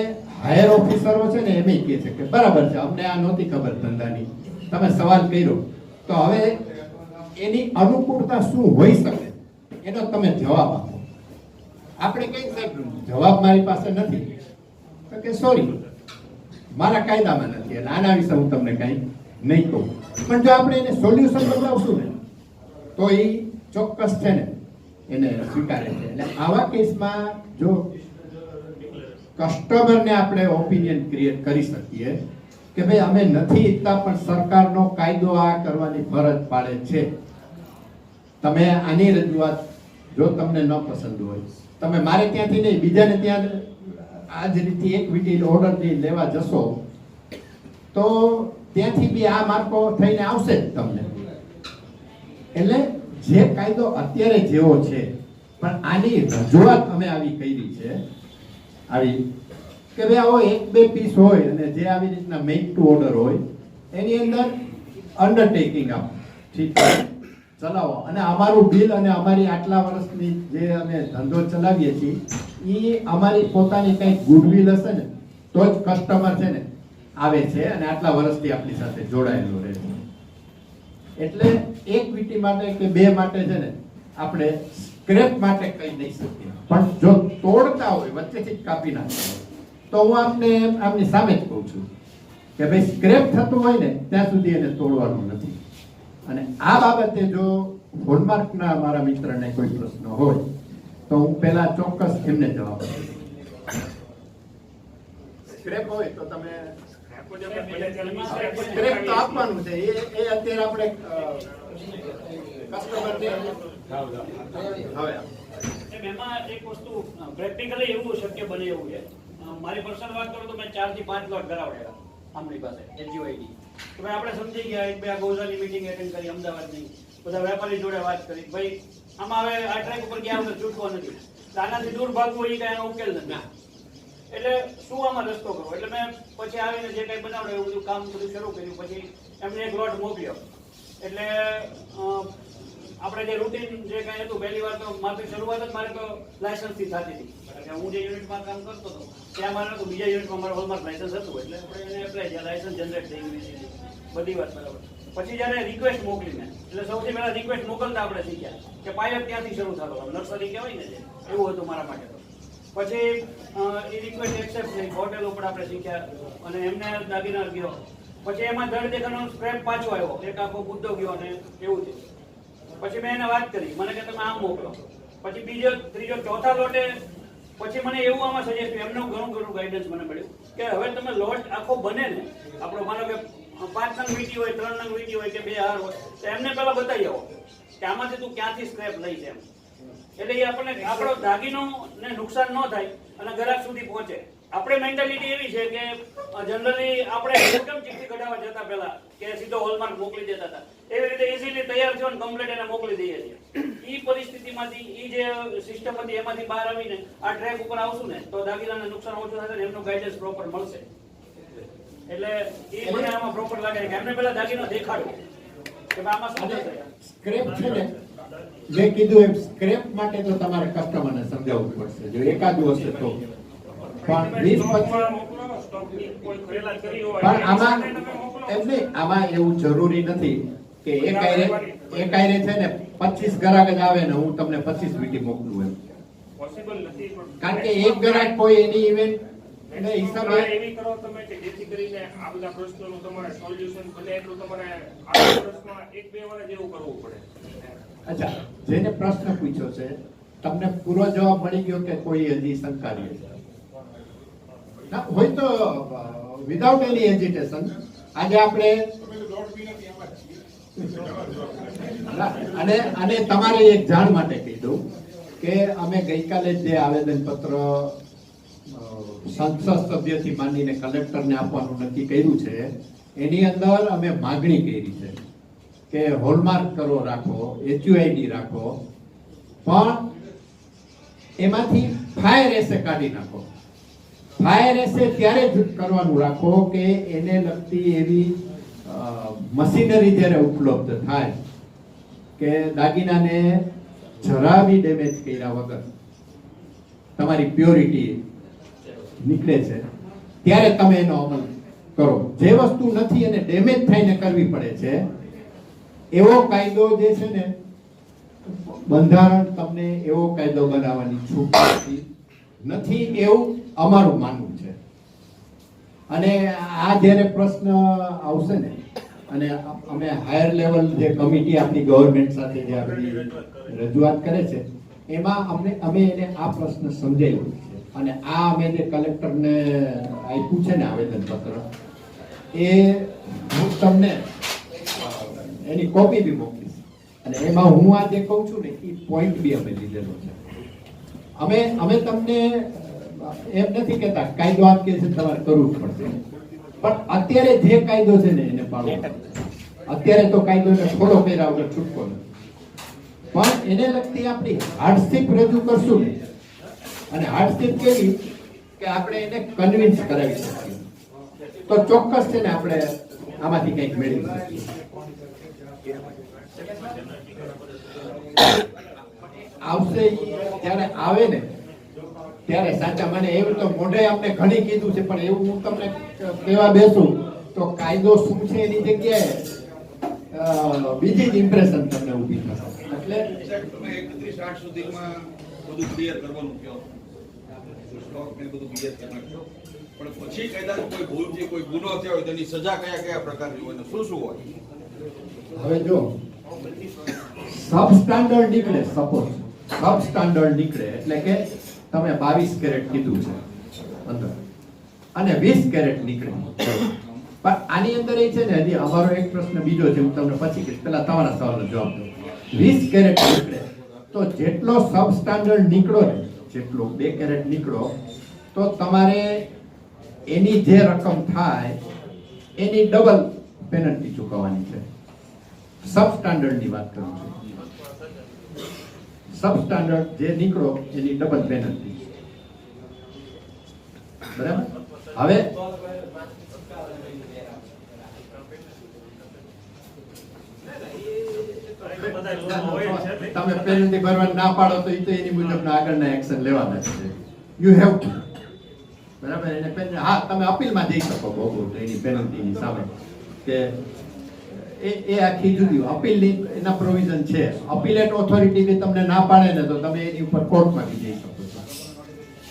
હાયર ઓફિસરો છે ને એમ કહે છે કે બરાબર છે, અમને આ નહોતી ખબર ધંધાની, તમે સવાલ કર્યો તો હવે એની અનુકૂળતા શું હોઈ શકે એનો તમે જવાબ આપો. આપણે કઈ સાહેબ જવાબ મારી પાસે નથી તો કે સોરી મારા કાયદામાં નથી એટલે આના વિશે હું તમને કઈ નહીં કહું. પણ જો આપણે એને સોલ્યુશન બતાવશું ને તો એ ચોક્કસ છે ને એને સ્વીકારે છે. એટલે આવા કેસમાં જો કસ્ટમરને આપણે ઓપિનિયન ક્રિએટ કરી શકીએ કે ભાઈ અમે નથી ઈચ્છતા પણ સરકારનો કાયદો આ કરવાની ફરજ પાડે છે, તમે આની રજૂઆત જો તમને ન પસંદ હોય તમે મારે ત્યાંથી નહીં બીજાને ત્યાં આ જ રીતે એક વીટી ઓર્ડર લેવા જશો તો ત્યાંથી બી આ માર્કો થઈને આવશે જ તમને. એટલે જે કાયદો અત્યારે જેવો છે પણ આની રજૂઆત અમે આવી કરી છે આવી કે ભાઈ આવો એક બે પીસ હોય અને જે આવી રીતના મેક ટુ ઓર્ડર હોય એની અંદર અંડરટેકિંગ આપો, ઠીક છે ચલાવો અને અમારું બિલ અને અમારી આટલા વર્ષની જે અમે ધંધો ચલાવીએ છીએ એ અમારી પોતાની કંઈક ગુડવિલ હશે ને તો જ કસ્ટમર છે ને આવે છે અને આટલા વર્ષથી આપણી સાથે જોડાયેલો રહે છે. એટલે એક વીટી માટે કે બે માટે છે ને આપણે સ્ક્રેપ માટે કહી નહીં શકીએ, પણ જો તોડતા હોય વચ્ચેથી જ કાપી નાખતા હોય તો હું આપને આમની સામે જ કહું છું કે ભાઈ સ્ક્રેપ થતું હોય ને ત્યાં સુધી એને તોડવાનું નથી. અને આ બાબતે જો હોલમાર્કના મારા મિત્રને કોઈ પ્રશ્ન હોય તો હું પહેલા ચોક્કસ એમને જવાબ આપીશ. સ્ક્રેપ હોય તો તમે સ્ક્રેપ તો આપવાનું છે, એ અત્યારે આપણે કસ્ટમરને હવે એમાં એક વસ્તુ પ્રેક્ટિકલી એવું શક્ય બને એવું છે. મારી પર્સનલ વાત કરું તો મેં 4 થી 5 લોટ કરાવડેલા આમની પાસે એજીઓઆઈડી તો ભાઈ આપણે સમજી ગયા એક બે આ ગોઝાની મીટિંગ એટેન્ડ કરી અમદાવાદની, બધા વેપારી જોડે વાત કરી ભાઈ આમાં હવે આ ટ્રેક ઉપર ગયા વગર છૂટવો નથી, આનાથી દૂર ભાગવું એ કઈ એનો ઉકેલ નથી. એટલે શું આમાં રસ્તો કરવો? એટલે મેં પછી આવીને જે કઈ બનાવડે એવું બધું કામ બધું શરૂ કર્યું. પછી એમને એક લોટ મોકલ્યો એટલે આપણે જે રૂટીન જે કઈ હતું પહેલી વાર તો મારી શરૂઆત જ મારે તો લાયસન્સ થી થતી હતી. એટલે હું જે યુનિટમાં કામ કરતો હતો ત્યાં મારે તો બીજા યુનિટમાં મારું હોલમાર્ક લાયસન્સ હતું એટલે આપણે એને એપ્લાય જ્યાં લાયસન્સ જનરેટ થઈ ગયું બધી વાત બરાબર. પછી જ્યારે રિક્વેસ્ટ મોકલીને એટલે સૌથી પહેલા રિક્વેસ્ટ મોકલતા આપણે શીખ્યા કે પાયલટ ત્યાંથી શરૂ થતો નર્સરી કહેવાય ને એવું હતું મારા માટે તો. પછી એ રિક્વેસ્ટ એક્સેપ્ટ થઈ હોટેલ ઉપર આપણે શીખ્યા અને એમને દાગીના ગયો. પછી એમાં ધડ દેખાનો સ્ક્રેપ પાછો આવ્યો, એક આખો મુદ્દો ગયો અને એવું થયું. પછી મેં એને વાત કરી, મને કે તમે આમ મોકલો. પછી બીજો ત્રીજો ચોથા લોટે પછી મને એવું આમાં સજેસ્ટ એમનું ઘણું ગાઈડન્સ મને મળ્યું કે હવે તમે લોટ આખો બને ને આપણો માનો કે 5 નંગ વીટી હોય 3 નંગ વીટી હોય કે 2 હાર હોય તો એમને પેલા બતાવી આવો કે આમાંથી તું ક્યાંથી સ્ક્રેપ લઈશ એમ. એટલે એ આપણને આપણો દાગીનો ને નુકસાન ન થાય અને ગ્રાહક સુધી પહોંચે. આપણે મેન્ટાલિટી એવી છે કે જનરલી આપણે કેમ ચિઠ્ઠી કઢાવવા જતા પહેલા કે સીધો હોલમાર્ક મોકલી દેતા હતા એવી રીતે ઇઝીલી તૈયાર થયો ને કમ્પ્લીટ એને મોકલી દઈએ છીએ. એ પરિસ્થિતિમાંથી એ જે સિસ્ટમ હતી એમાંથી બહાર આવીને આ ટ્રેક ઉપર આવશું ને તો દાગીનાને નુકસાન ઓછું થશે ને એમનું ગાઈડન્સ પ્રોપર મળશે. એટલે એ મને આમાં પ્રોપર લાગે કે એમને પહેલા દાગીનો દેખાડો કે આમાં શું થશે. સ્ક્રેપ છે ને જે કીધું એમ સ્ક્રેપ માટે તો તમારે કસ્ટમરને સમજાવવું પડશે જો એકાદું હશે તો. પણ 20-25 આમાં એવું જરૂરી નથી કે એક આયરે છે ને 25 ગ્રાહક જ આવે ને હું તમને 25 વીટી મોકલું એમ. કારણ કે એક ગ્રાહક કોઈ એની ઇવેન્ટ એટલે હિસાબે એવી કરો તમે કે જેથી કરીને આ બધા પ્રશ્નોનું તમારે સોલ્યુશન બને એટલું તમારે આ પ્રશ્નમાં 1-2 વાર જેવું કરવું પડે. અચ્છા, જેને પ્રશ્ન પૂછ્યો છે તમને પૂરો જવાબ મળી ગયો કે કોઈ હજી શંકા રહે છે? ના હોય તો વિધાઉટ એની હેઝિટેશન આજે આપણે અને તમારે એક જાણ માટે કહી દઉં કે અમે ગઈકાલે જે આવેદન પત્ર સંસદ સભ્યથી માંડીને કલેક્ટરને આપવાનું નક્કી કર્યું છે એની અંદર અમે માગણી કરી છે કે હોલમાર્ક કરો રાખો, એચયુઆઈડી રાખો, પણ એમાંથી ફાયર એસે કાઢી નાખો. ફાયર એસે ત્યારે જ કરવાનું રાખો કે એને લગતી એવી મશીનરી જ્યારે ઉપલબ્ધ થાય કે દાગીનાને જરા બી ડેમેજ કર્યા વગર તમારી પ્યોરિટી નીકળે છે, ત્યારે તમે એનો અમલ કરો. જે વસ્તુ નથી એને ડેમેજ થઈને કરવી પડે છે એવો કાયદો જે છે ને, બંધારણ તમને એવો કાયદો બનાવવાની છૂટ નથી એવું અમારું માનવું છે. અને આ જ્યારે પ્રશ્ન આવશે ને, અને અમે હાયર લેવલ જે કમિટી આપણી ગવર્નમેન્ટ સાથે જે આપણી રજૂઆત કરે છે એમાં અમે એને આ પ્રશ્ન સમજાવ્યો છે. અને આ અમે જે કલેક્ટરને આપ્યું છે ને આવેદન પત્ર, એ હું તમને એની કોપી બી મોકલીશ. અને એમાં હું આ જે કહું છું ને એ પોઈન્ટ બી અમે લીધેલો છે. અમે તમને એમ નથી કહેતા કાયદો આપ કે છે તમારે કરવું જ પડશે, પણ અત્યારે જે કાયદો છે ને એને પાળવો પડશે. અત્યારે તો કાયદો ને ફોલો કર્યા વગર છૂટકો નથી, પણ એને લગતી આપણી હાર્ડશીપ રજૂ કરશું ને, અને હાર્ડશીપ કેવી કે આપણે એને કન્વિન્સ કરાવી શકીએ તો ચોક્કસ છે ને આપણે આમાંથી કંઈક મેળવી શકીએ. આવશે ત્યારે આવે ને ત્યારે સાચા મને એવું તો મોઢે આપણે ઘણી કીધું છે, પણ એવું હું તમને કહેવા બેસું તો કાયદો શું છે એની જગ્યાએ બીજી જ ઇમ્પ્રેશન તમને ઊભી થશે. એટલે તમે 31/8 સુધીમાં બધું ક્લિયર કરવાનું કહો, સ્ટોક ને બધું ક્લિયર કરી નાખજો, પણ પછી કાયદાનું કોઈ ભૂલ છે, કોઈ ગુનો થયો હોય તેની સજા કયા કયા પ્રકારની હોય ને શું શું હોય? હવે જો સબસ્ટાન્ડર્ડ નીકળે, સપોઝ સબસ્ટાન્ડર્ડ નીકળે એટલે કે તમે 22 કેરેટ કીધું છે અંદર અને 20 કેરેટ નીકળે, પણ આની અંદર એ છે ને, હજી અમારો એક પ્રશ્ન બીજો છે, હું તમને પછી કહીશ, પહેલા તમારા સવાલનો જવાબ દઉં. 20 કેરેટ નીકળે તો જેટલો સબસ્ટાન્ડર્ડ નીકળો ને, જેટલો 2 કેરેટ નીકળો તો તમારે એની જે રકમ થાય એની ડબલ પેનલ્ટી ચૂકવવાની છે. સબસ્ટાન્ડર્ડની વાત કરું છું. સબસ્ટાન્ડર્ડ જે નીકળો એની ડબલ પેનલ્ટી. બરાબર? હવે તમે પેનલ્ટી ભરવા ના પાડો તો એ તો એની મુજબના આગળના એક્શન લેવાના છે. You have to. બરાબર? એને હા, તમે અપીલમાં જઈ શકો ભોગવો એની પેનલ્ટીની સામે કે એ આખી જુદી અપીલની એના પ્રોવિઝન છે. અપીલેટ ઓથોરિટી બી તમને ના પાડે ને તો તમે એની ઉપર કોર્ટમાં બી જઈ શકો છો.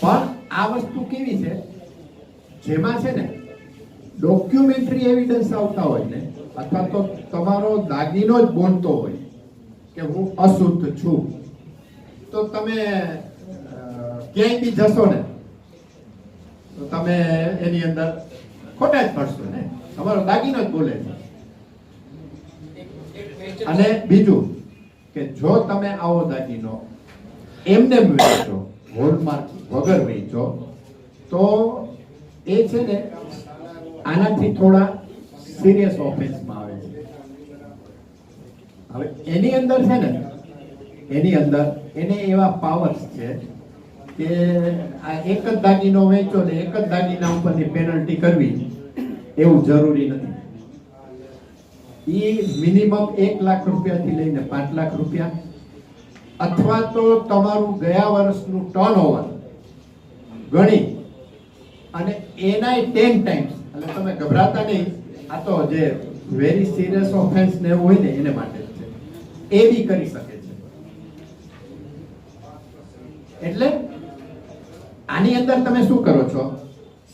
પણ આ વસ્તુ કેવી છે, જેમાં છે ને ડોક્યુમેન્ટરી એવિડન્સ આવતા હોય ને, અથવા તો તમારો દાગીનો જ બોલતો હોય કે હું અશુદ્ધ છું, તો તમે ક્યાંય બી જશો ને તો તમે એની અંદર ખોટા જ પડશો ને. તમારો દાગીનો જ બોલે છે. અને બીજું કે જો તમે આવો દાગીનો એમને વેચો, હોલમાર્ક વગર વેચો, તો એ છે ને આનાથી થોડા સિરિયસ ઓફેન્સમાં આવે છે. હવે એની અંદર છે ને, એની અંદર એને એવા પાવર્સ છે કે આ એક જ દાગીનો વેચો ને એક જ દાગીના ઉપરની પેનલ્ટી કરવી એવું જરૂરી નથી. મિનિમમ 1 લાખ રૂપિયાથી લઈને 5 લાખ રૂપિયા, અથવા તો તમારું ગયા વર્ષનું ટર્નઓવર ગણી અને એનાય 10 ટાઈમ્સ. એટલે તમે ગભરાતા નહીં, આ તો જે વેરી સિરિયસ ઓફેન્સ ને એવું હોય ને એને માટે છે, એ બી કરી શકે છે. એટલે આની અંદર તમે શું કરો છો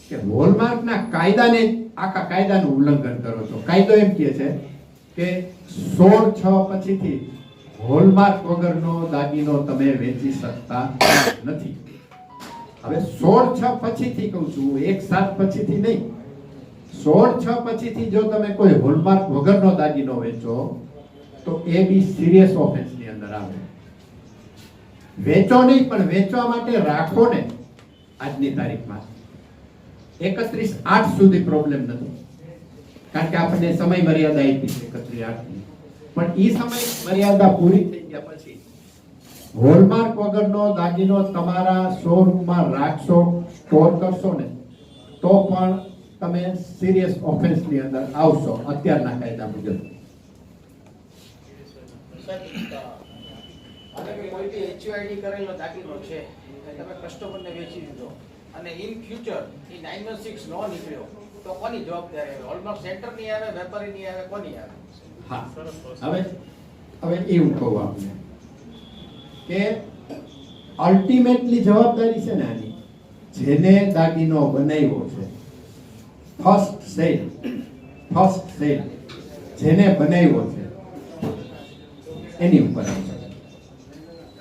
કે હોલમાર્કના કાયદાને, આખા કાયદાનું ઉલ્લંઘન કરો છો. કાયદો એમ કહે છે કે 16/6 પછીથી હોલમાર્ક વગરનો દાગીનો તમે વેચી શકતા નથી. હવે 16/6 પછીથી કહું છું, 1/7 પછીથી નહીં. 16/6 પછીથી જો તમે કોઈ હોલમાર્ક વગરનો દાગીનો વેચો તો એ બી સિરિયસ ઓફેન્સની અંદર આવે. વેચો નહીં, પણ વેચવા માટે રાખો ને આજની તારીખમાં 31/8 સુધી પ્રોબ્લેમ નથી, કારણ કે આપણને સમય મર્યાદા આપી છે 31/8 ની. પણ એ સમય મર્યાદા પૂરી થઈ ગયા પછી હોલમાર્ક વગરનો દાગીનો તમારા શોરૂમમાં રાખશો, સ્ટોર કરશો ને તો પણ તમે સિરિયસ ઓફેન્સની અંદર આવશો અત્યારના કાયદા મુજબ. અને કોઈ બી HUID કરેલો દાખલો છે અને તમે કસ્ટમરને વેચી દીધો અને ઇન ફ્યુચર એ 916 નો નીકળ્યો તો કોની જવાબદારી આવે? હોલમાર્ક સેન્ટર ની આવે, વેપારી ની આવે, કોની આવે? હા, હવે એવું કહું આપને કે અલ્ટિમેટલી જવાબદારી છે ને આની જેને દાગીનો બનાવ્યો છે, ફર્સ્ટ સેલ જેને બનાવ્યો છે એની ઉપર આવશે.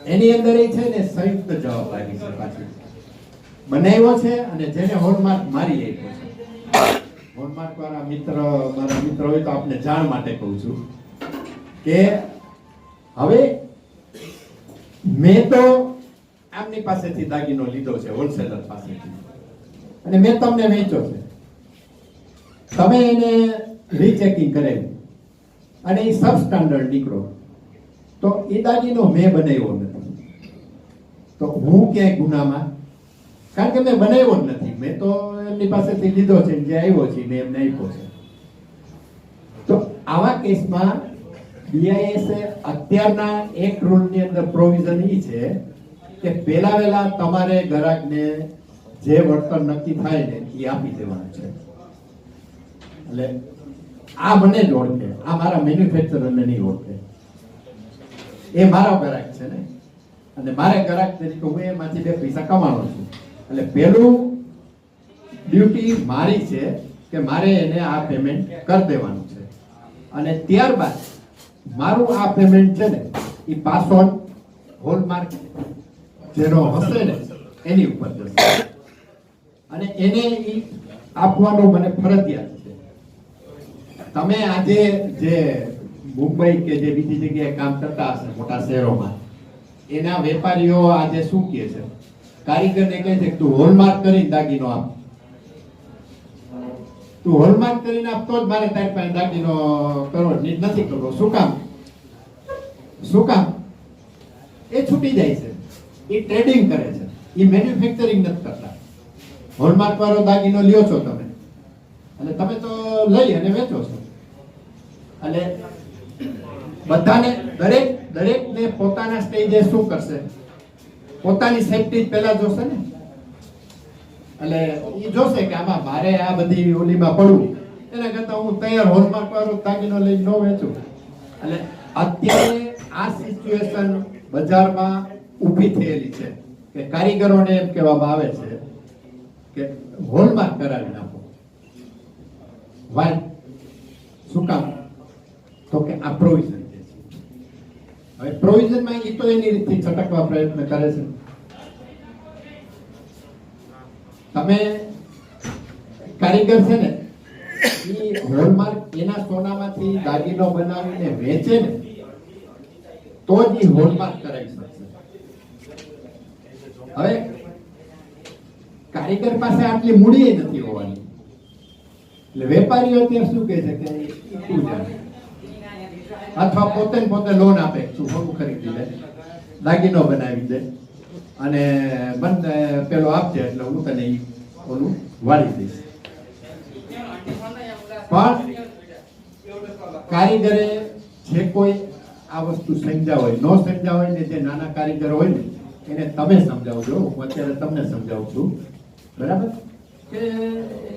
એની અંદર એ છે ને સંયુક્ત જવાબદારી છે. પાછી બનાવ્યો છે અને જેને હોલમાર્ક મારી આપ્યો છે. હોલમાર્ક વાળા મારા મિત્ર હોય તો આપને જાણ માટે કહું છું કે હવે મેં તો આમની પાસેથી દાગીનો લીધો છે, હોલસેલર પાસેથી, અને મેં તમને વેચ્યો છે. તમે એને રીચેકિંગ કરાવ્યું અને એ સબસ્ટાન્ડર્ડ નીકળો તો એ દાગીનો મેં બનાવ્યો નથી, તો હું ક્યાંય ગુનામાં? કારણ કે મેં બનાવ્યો જ નથી. મેં તો એમની પાસેથી લીધો છે, જે આવ્યો છે મેં એમને આપ્યો છે. તો આવા કેસમાં BIS અત્યારના એક રૂલની અંદર પ્રોવિઝન એ છે કે પહેલા તમારે ગ્રાહકને જે વળતર નક્કી થાય ને એ આપી દેવાનું છે. એટલે આ મને જ ઓળખે, આ મારા મેન્યુફેક્ચરરને નહીં ઓળખે. એ મારો ગ્રાહક છે ને, અને મારે ગ્રાહક તરીકે હું એમાંથી 2 પૈસા કમાવાનો છું. એટલે પહેલું ડ્યુટી મારી છે કે મારે એને આ પેમેન્ટ કરી દેવાનું છે, અને ત્યારબાદ મારું આ પેમેન્ટ છે ને એ પાસ ઓન હોલમાર્ક જેનો હશે ને એની ઉપર જશે, અને એને એ આપવાનું મને ફરજિયાત છે. તમે આજે જે મુંબઈ કે જે બીજી જગ્યાએ કામ કરતા હશે મોટા શહેરોમાં, એના વેપારીઓ આજે શું કહે છે? કારીગરને કહે છે કે તું હોલમાર્ક કરીને દાગીનો આપ, તું હોલમાર્ક કરીને આપતો જ મારે તારી પાસે દાગીનો કરવો નથી કરવો. શું કામ? એ છૂટી જાય છે, એ ટ્રેડિંગ કરે છે, એ મેન્યુફેક્ચરિંગ નથી કરતા. હોલમાર્ક વાળો દાગીનો લ્યો છો તમે, અને તમે તો લઈ અને વેચો છો. એટલે બધાને દરેકને પોતાના સ્ટેજે શું કરશે? પોતાની સેફટી પહેલા જોશે ને. એટલે એ જોશે કે આમાં મારે આ બધી ઓલીમાં પડવું, એના કરતા હું તૈયાર હોલમાર્ક વાળો દાગીનો લઈ ન વેચું. એટલે અત્યારે આ સિચ્યુએશન બજારમાં ઊભી થયેલી છે કે કારીગરોને એમ કહેવામાં આવે છે કે હોલમાર્ક કરાવી નાખો. વાય શું કામ? તો કે આ પ્રોવિઝન છે. હવે પ્રોવિઝનમાં એ તો એની રીતથી છટકવા પ્રયત્ન કરે છે. તમે કારીગર છે ને એ હોલમાર્ક એના સોનામાંથી દાગીનો બનાવીને વેચે ને તો જ એ હોલમાર્ક કરાવી શકશે. હવે કારીગર પાસે આટલી મૂડી નથી હોવાની, એટલે વેપારીઓ અત્યારે શું કહે છે કે તું જાણે, અથવા પોતે લોન આપે, તું હોવું ખરીદી લે, દાગીનો બનાવી દે અને બંધ પેલો આપજે એટલે હું તને ઓલું વાળી દઈશ. પણ કારીગરે જે કોઈ આ વસ્તુ સમજ્યા હોય, ન સમજ્યા હોય ને, જે નાના કારીગર હોય ને એને તમે સમજાવજો. હું અત્યારે તમને સમજાવું છું, બરાબર? કે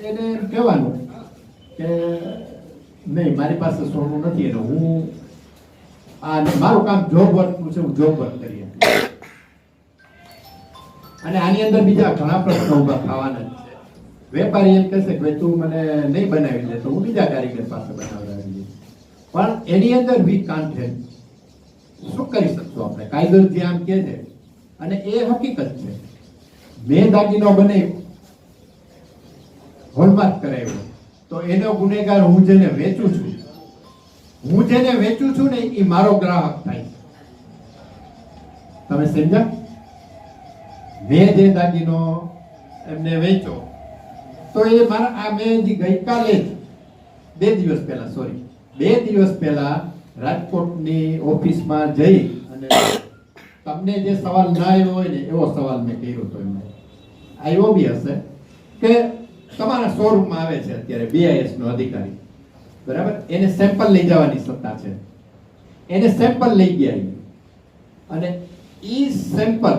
એને કહેવાનું કે નહીં, મારી પાસે સોનું નથી, એટલે હું આ મારું કામ જોબ વર્કનું છે, હું જોબ વર્ક કરી. અને આની અંદર બીજા ઘણા પ્રશ્નો ઉભા થવાના જ છે. વેપારી એમ કહેશે કે તું મને નહીં બનાવી દે તો હું બીજા કારીગર પાસે બનાવડાવી દઈશ. પણ એની અંદર વી કાન્ટ હેલ્પ. શું કરી શકશું આપણે? કાયદો જે આમ કહે છે, અને એ હકીકત છે. મેં દાગીનો બનાવ્યો, હોલમાર્ક કરાવ્યો, તો એનો ગુનેગાર હું જેને વેચું છું ને એ મારો ગ્રાહક થાય. તમે સમજ્યા? મેં જે દાગીનો એમને વેચો તો એ મારા આ મેં ગઈકાલે જ 2 દિવસ પહેલા રાજકોટની ઓફિસમાં જઈ અને તમને જે સવાલ ના આવ્યો હોય ને એવો સવાલ મેં કર્યો હતો એમને. આવ્યો બી હશે કે તમારા શોરૂમમાં આવે છે અત્યારે BIS નો અધિકારી, બરાબર, એને સેમ્પલ લઈ જવાની સત્તા છે. એને સેમ્પલ લઈ ગયા અને ઈ સેમ્પલ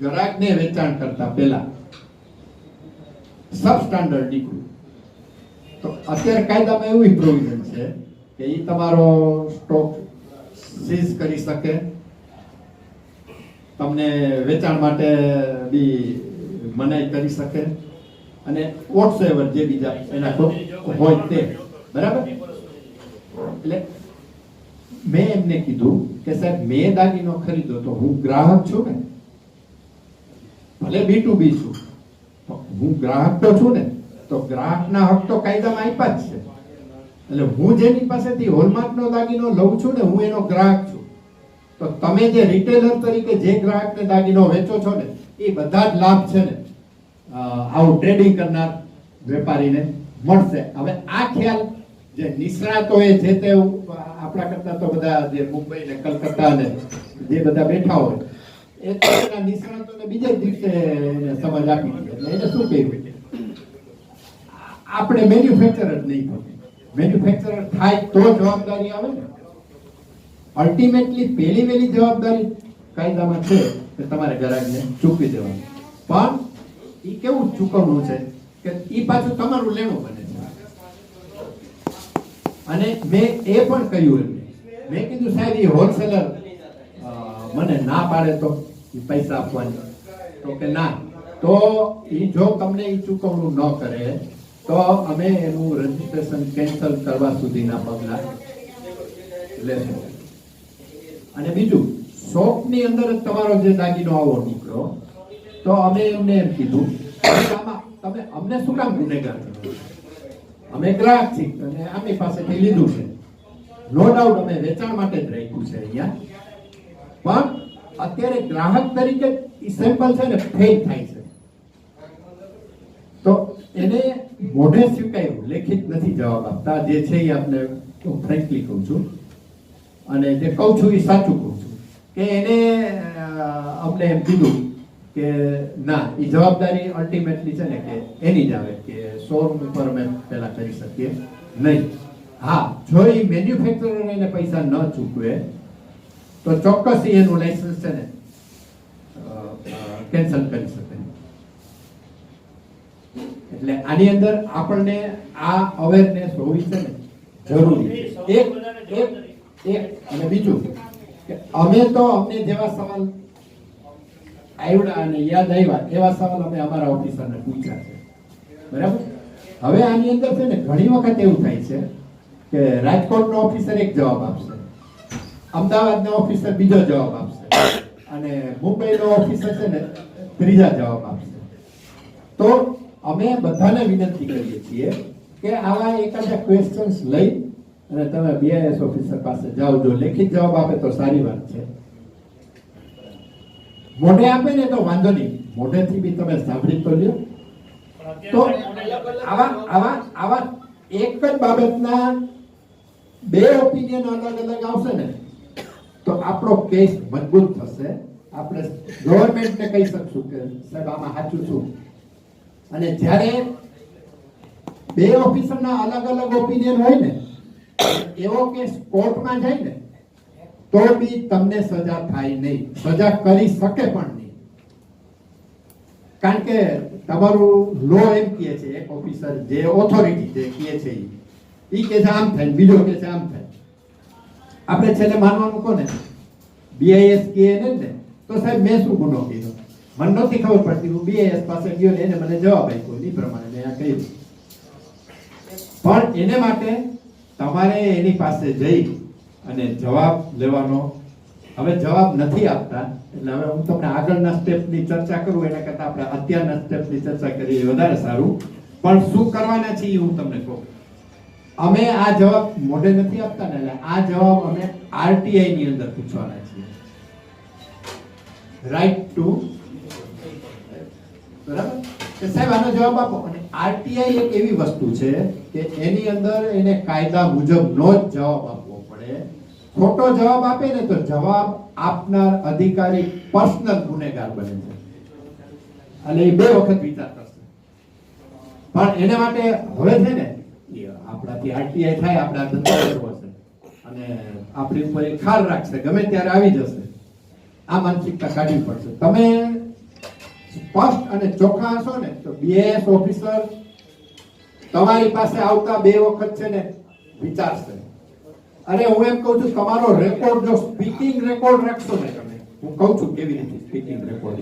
ગ્રાહકને વેચાણ કરતા પહેલા સબ સ્ટાન્ડર્ડ નીકળ્યું. તો અત્યારે કાયદામાં એવું પ્રોવિઝન છે કે ઈ તમારો સ્ટોક સીઝ કરી શકે, તમને વેચાણ માટે બી મનાઈ કરી શકે અને વોટસએવર જે બીજા એના હોય તે, બરાબર. એટલે મેં એમને કીધું કે સાહેબ મેં દાગીનો ખરીદો તો હું ગ્રાહક છું ને, ભલે B2B છું, તો હું ગ્રાહક તો છું ને, તો ગ્રાહકના હક તો કાયદામાં આપ્યા જ છે. એટલે હું જેની પાસેથી હોલમાર્કનો દાગીનો લઉં છું ને, હું એનો ગ્રાહક છું. તો તમે જે રિટેલર તરીકે જે ગ્રાહકને દાગીનો વેચો છો ને, એ બધા જ લાભ છે ને આવું ટ્રેડિંગ કરનાર વેપારીને મળશે. હવે આ ખ્યાલ જે નિષ્ણાતોએ જે તે આપણા કરતા તો બધા જે મુંબઈ ને કલકત્તા ને જે બધા બેઠા હોય એ તો એના નિષ્ણાતોને બીજે દિવસે સમજ આપી દીધી. એટલે એને શું કહ્યું, આપણે મેન્યુફેક્ચર જ નહીં થતું. મેન્યુફેક્ચરર થાય તો જવાબદારી આવે ને. અલ્ટિમેટલી પહેલી વહેલી જવાબદારી કાયદામાં છે કે તમારે ગ્રાહકને ચૂકવી દેવાનું. પણ ઈ કેવું ચૂકવણું છે કે ઈ પાછું તમારું લેણું બને છે. અને મેં એ પણ કહ્યું એમને, મેં કીધું સાહેબ એ હોલસેલર મને ના પાડે તો પૈસા આપવાની, તો કે ના, તો ઈ જો તમને ઈ ચૂકવણું ન કરે તો અમે એનું રજીસ્ટ્રેશન કેન્સલ કરવા સુધીના પગલા લેશું. અને બીજું, શોપની અંદર જ તમારો જે દાગીનો આવો નીકળો તો અમે એમને એમ કીધું આમાં તમે અમને શું કામ ગુનેગાર કરો? અમે ગ્રાહક છીએ અને આમની પાસેથી લીધું છે, નો ડાઉટ અમે વેચાણ માટે જ રાખ્યું છે અહીંયા, પણ અત્યારે ગ્રાહક તરીકે ઈ સેમ્પલ છે ને ફેલ થાય છે. તો એને મોઢે સ્વીકાર્યું, લેખિત નથી જવાબ આપતા. જે છે એ આપને હું ફ્રેન્કલી કહું છું અને જે કહું છું એ સાચું કહું છું કે એને અમને એમ કીધું કે ના, એ જવાબદારી અલ્ટિમેટલી છે ને કે એની જ આવે કે શોરૂમ ઉપર અમે પહેલા કરી શકીએ નહીં. હા, જો એ મેન્યુફેક્ચરર એને પૈસા ન ચૂકવે તો ચોક્કસ એનું લાયસન્સ છે ને કેન્સલ કરી શકે. એટલે આની અંદર આપણને આ અવેરનેસ હોવી છે ને જરૂરી છે. એક અને બીજું કે અમે તો અમને જેવા સવાલ આવ્યા અને યાદ આવ્યા એવા સવાલ અમે અમારા ઓફિસરને પૂછ્યા છે, બરાબર. હવે આની અંદર છે ને ઘણી વખત એવું થાય છે કે રાજકોટનો ઓફિસર એક જવાબ આપશે, અમદાવાદનો ઓફિસર બીજો જવાબ આપશે અને મુંબઈનો ઓફિસર છે ને ત્રીજા જવાબ આપશે. તો અમે બધાને વિનંતી કરીએ છીએ કે આવા એકાદા ક્વેશ્ચન્સ લઈ અને તમે BIS ઓફિસર પાસે જાઓ. જો લેખિત જવાબ આપે તો સારી વાત છે, મોઢે આપે ને તો વાંધો નહીં, મોઢેથી બી તમે સાંભળી તો લ્યો. તો આવા એક જ બાબતના બે ઓપિનિયન અલગ અલગ આવશે ને તો આપણો કેસ મજબૂત થશે. આપણે ગવર્મેન્ટને કહી શકશું કે સાહેબ આમાં સાચું છું. અને જ્યારે બે ઓફિસરના અલગ અલગ ઓપિનિયન હોય ને એવો કેસ કોર્ટમાં જાય ને તો બી તમને સજા થાય નહીં, સજા કરી શકે પણ નહીં. કારણ કે તમારું લો એમ કહે છે, એક ઓફિસર જે ઓથોરિટી જે કહે છે ઈ કે છે આમ થાય, બીજો કે છે આમ થાય. આપણે છેલ્લે માનવાનું કોને? BIS કહે ને તો સાહેબ મેં શું ગુનો કર્યો, મને નથી ખબર પડતી, હું BIS પાસે ગયો ને એને મને જવાબ આપ્યો, એ પ્રમાણે મેં આ કહ્યું. પણ એને માટે તમારે એની પાસે જઈ અને જવાબ લેવાનો. હવે જવાબ નથી આપતા એટલે હવે હું તમને આગળના સ્ટેપની ચર્ચા કરું એના કરતા આપણે અત્યારના સ્ટેપની ચર્ચા કરીએ વધારે સારું. પણ શું કરવાના છીએ હું તમને કહું. અમે આ જવાબ મોઢે નથી આપતા ને, એટલે આ જવાબ અમે RTI ની અંદર પૂછવાના છીએ, રાઈટ ટુ, બરાબર. કે સાહેબ આનો જવાબ આપો. અને RTI એક એવી વસ્તુ છે કે એની અંદર એને કાયદા મુજબનો જ જવાબ આપવો પડે. ખોટો જવાબ આપે ને તો જવાબ આપનાર અધિકારી પર્સનલ ગુનેગાર બને છે અને એ 2 વખત વિચાર કરશે. પણ એને માટે હવે છે ને એ આપણાથી આરટીઆઈ થાય, આપણા ધંધા હશે અને આપણી ઉપર એક ખાર રાખશે, ગમે ત્યારે આવી જશે. આ માનસિકતા કાઢવી પડશે. તમે સ્પષ્ટ અને ચોખ્ખા હશો ને તો બીએસ ઓફિસર તમારી પાસે આવતા 2 વખત છે ને વિચારશે. અરે હું એમ કહું છું, તમારો રેકોર્ડ જો સ્પીકિંગ રેકોર્ડ રાખશો ને, તમે હું કહું છું કેવી રીતે સ્પીકિંગ રેકોર્ડ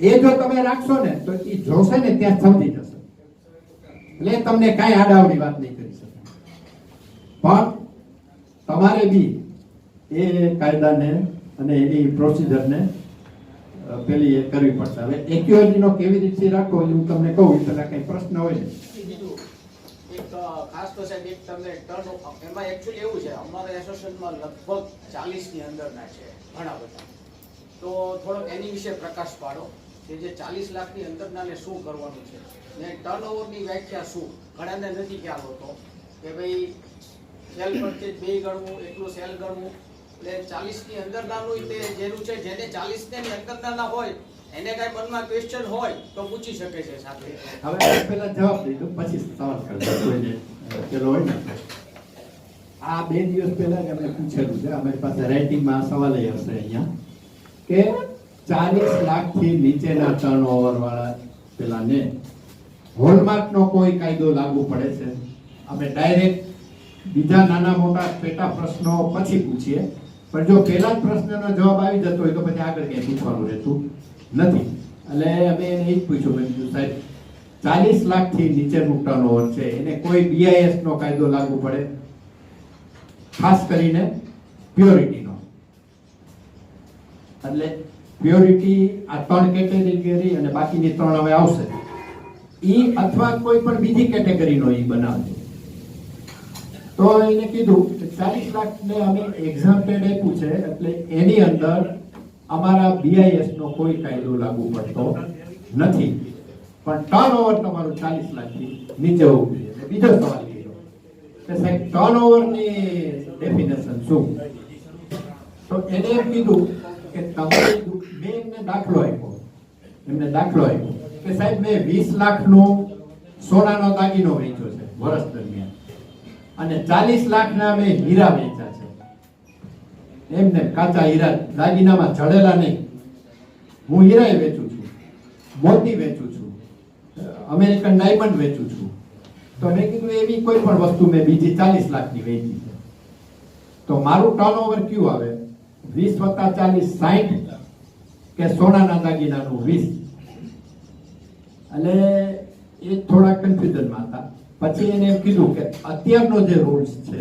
એ જો તમે રાખશો ને તો એ જોશે ને ત્યાં સમજી જશે, એટલે તમને કાંઈ આડાવડી વાત નહીં કરી શકે. પણ તમારે બી એ કાયદાને અને એની પ્રોસિજરને પેલી એ કરવી પડશે. હવે એક્યુરેટી નો કેવી રીતે રાખવો એ હું તમને કહું, પેલા કઈ પ્રશ્ન હોય ને. એક ખાસ તો સાહેબ એક તમને ટર્ન એમાં એકચ્યુઅલી એવું છે, અમારા એસોસિએશનમાં લગભગ 40 ની અંદરના છે ઘણા બધા. તો થોડોક એની વિશે પ્રકાશ પાડો કે જે 40 લાખની અંદરનાને શું કરવાનું છે ને ટર્નઓવરની વ્યાખ્યા શું. ઘણાને નથી ખ્યાલ હોતો કે ભાઈ સેલ પરચેજ 2 ગણવું, એટલું સેલ ગણવું. એટલે 40 ની અંદરનાનું તે જેનું છે, જેને 40 ની અંદરના હોય એને કઈ મનમાં ક્વેશ્ચન હોય તો પૂછી શકે છે સાથે. હવે પહેલા જવાબ દીધો પછી સવાલ કરજો કોઈને પેલો હોય ને. આ 2 દિવસ પહેલા જ અમે પૂછેલું છે, અમારી પાસે રાઇટિંગમાં સવાલ હશે અહીંયા કે 40 લાખથી નીચેના ટર્નઓવર વાળા પેલાને હોલમાર્કનો કોઈ કાયદો લાગુ પડે છે? અમે ડાયરેક્ટ બીજા નાના મોટા પેટા પ્રશ્નો પછી પૂછીએ, પણ જો પહેલા જ પ્રશ્નનો જવાબ આવી જતો હોય તો પછી આગળ ક્યાંય પૂછવાનું રહેતું નથી. એટલે અમે એને એ જ પૂછ્યું, મેં કીધું સાહેબ 40 લાખથી નીચેનું ટર્નઓવર છે એને કોઈ બીઆઈએસ નો કાયદો લાગુ પડે? ખાસ કરીને પ્યોરિટીનો. એટલે પ્યોરિટી આ 3 કેટેગરી અને બાકીની 3 હવે આવશે. ઈ અથવા કોઈ પણ બીજી કેટેગરીનો ઈ બનાવશે. તો એને કીધું કે 40 લાખને અમે એક્ઝામ્પટેડ આપ્યું છે, એટલે એની અંદર અમારા બીઆઈએસ નો કોઈ કાયદો લાગુ પડતો નથી, પણ ટર્નઓવર તમારું 40 લાખથી નીચે હોવું જોઈએ. બીજો સવાલ કર્યો કે સાહેબ ટર્નઓવરની ડેફિનેશન શું? તો એને એમ કીધું કે તમારી મેં એમને દાખલો આપ્યો કે સાહેબ મેં 20 લાખનો સોનાનો દાગીનો વેચ્યો છે વર્ષ દરમિયાન અને 40 લાખના મેં હીરા વેચ્યા છે. એમને કાચા હીરા, દાગીનામાં જડેલા નહીં. હું હીરા વેચું છું, મોતી વેચું છું, અમેરિકન ડાયમંડ વેચું છું. તો મેં કીધું એવી કોઈ પણ વસ્તુ મેં બીજી 40 લાખની વેચી છે, તો મારું ટર્નઓવર કયું આવે? 20 + 40 60 કે સોનાના દાગીનાનું 20? એટલે એ થોડા કન્ફ્યુઝનમાં હતા. પછી એને એમ કીધું કે અત્યારનો જે રૂલ્સ છે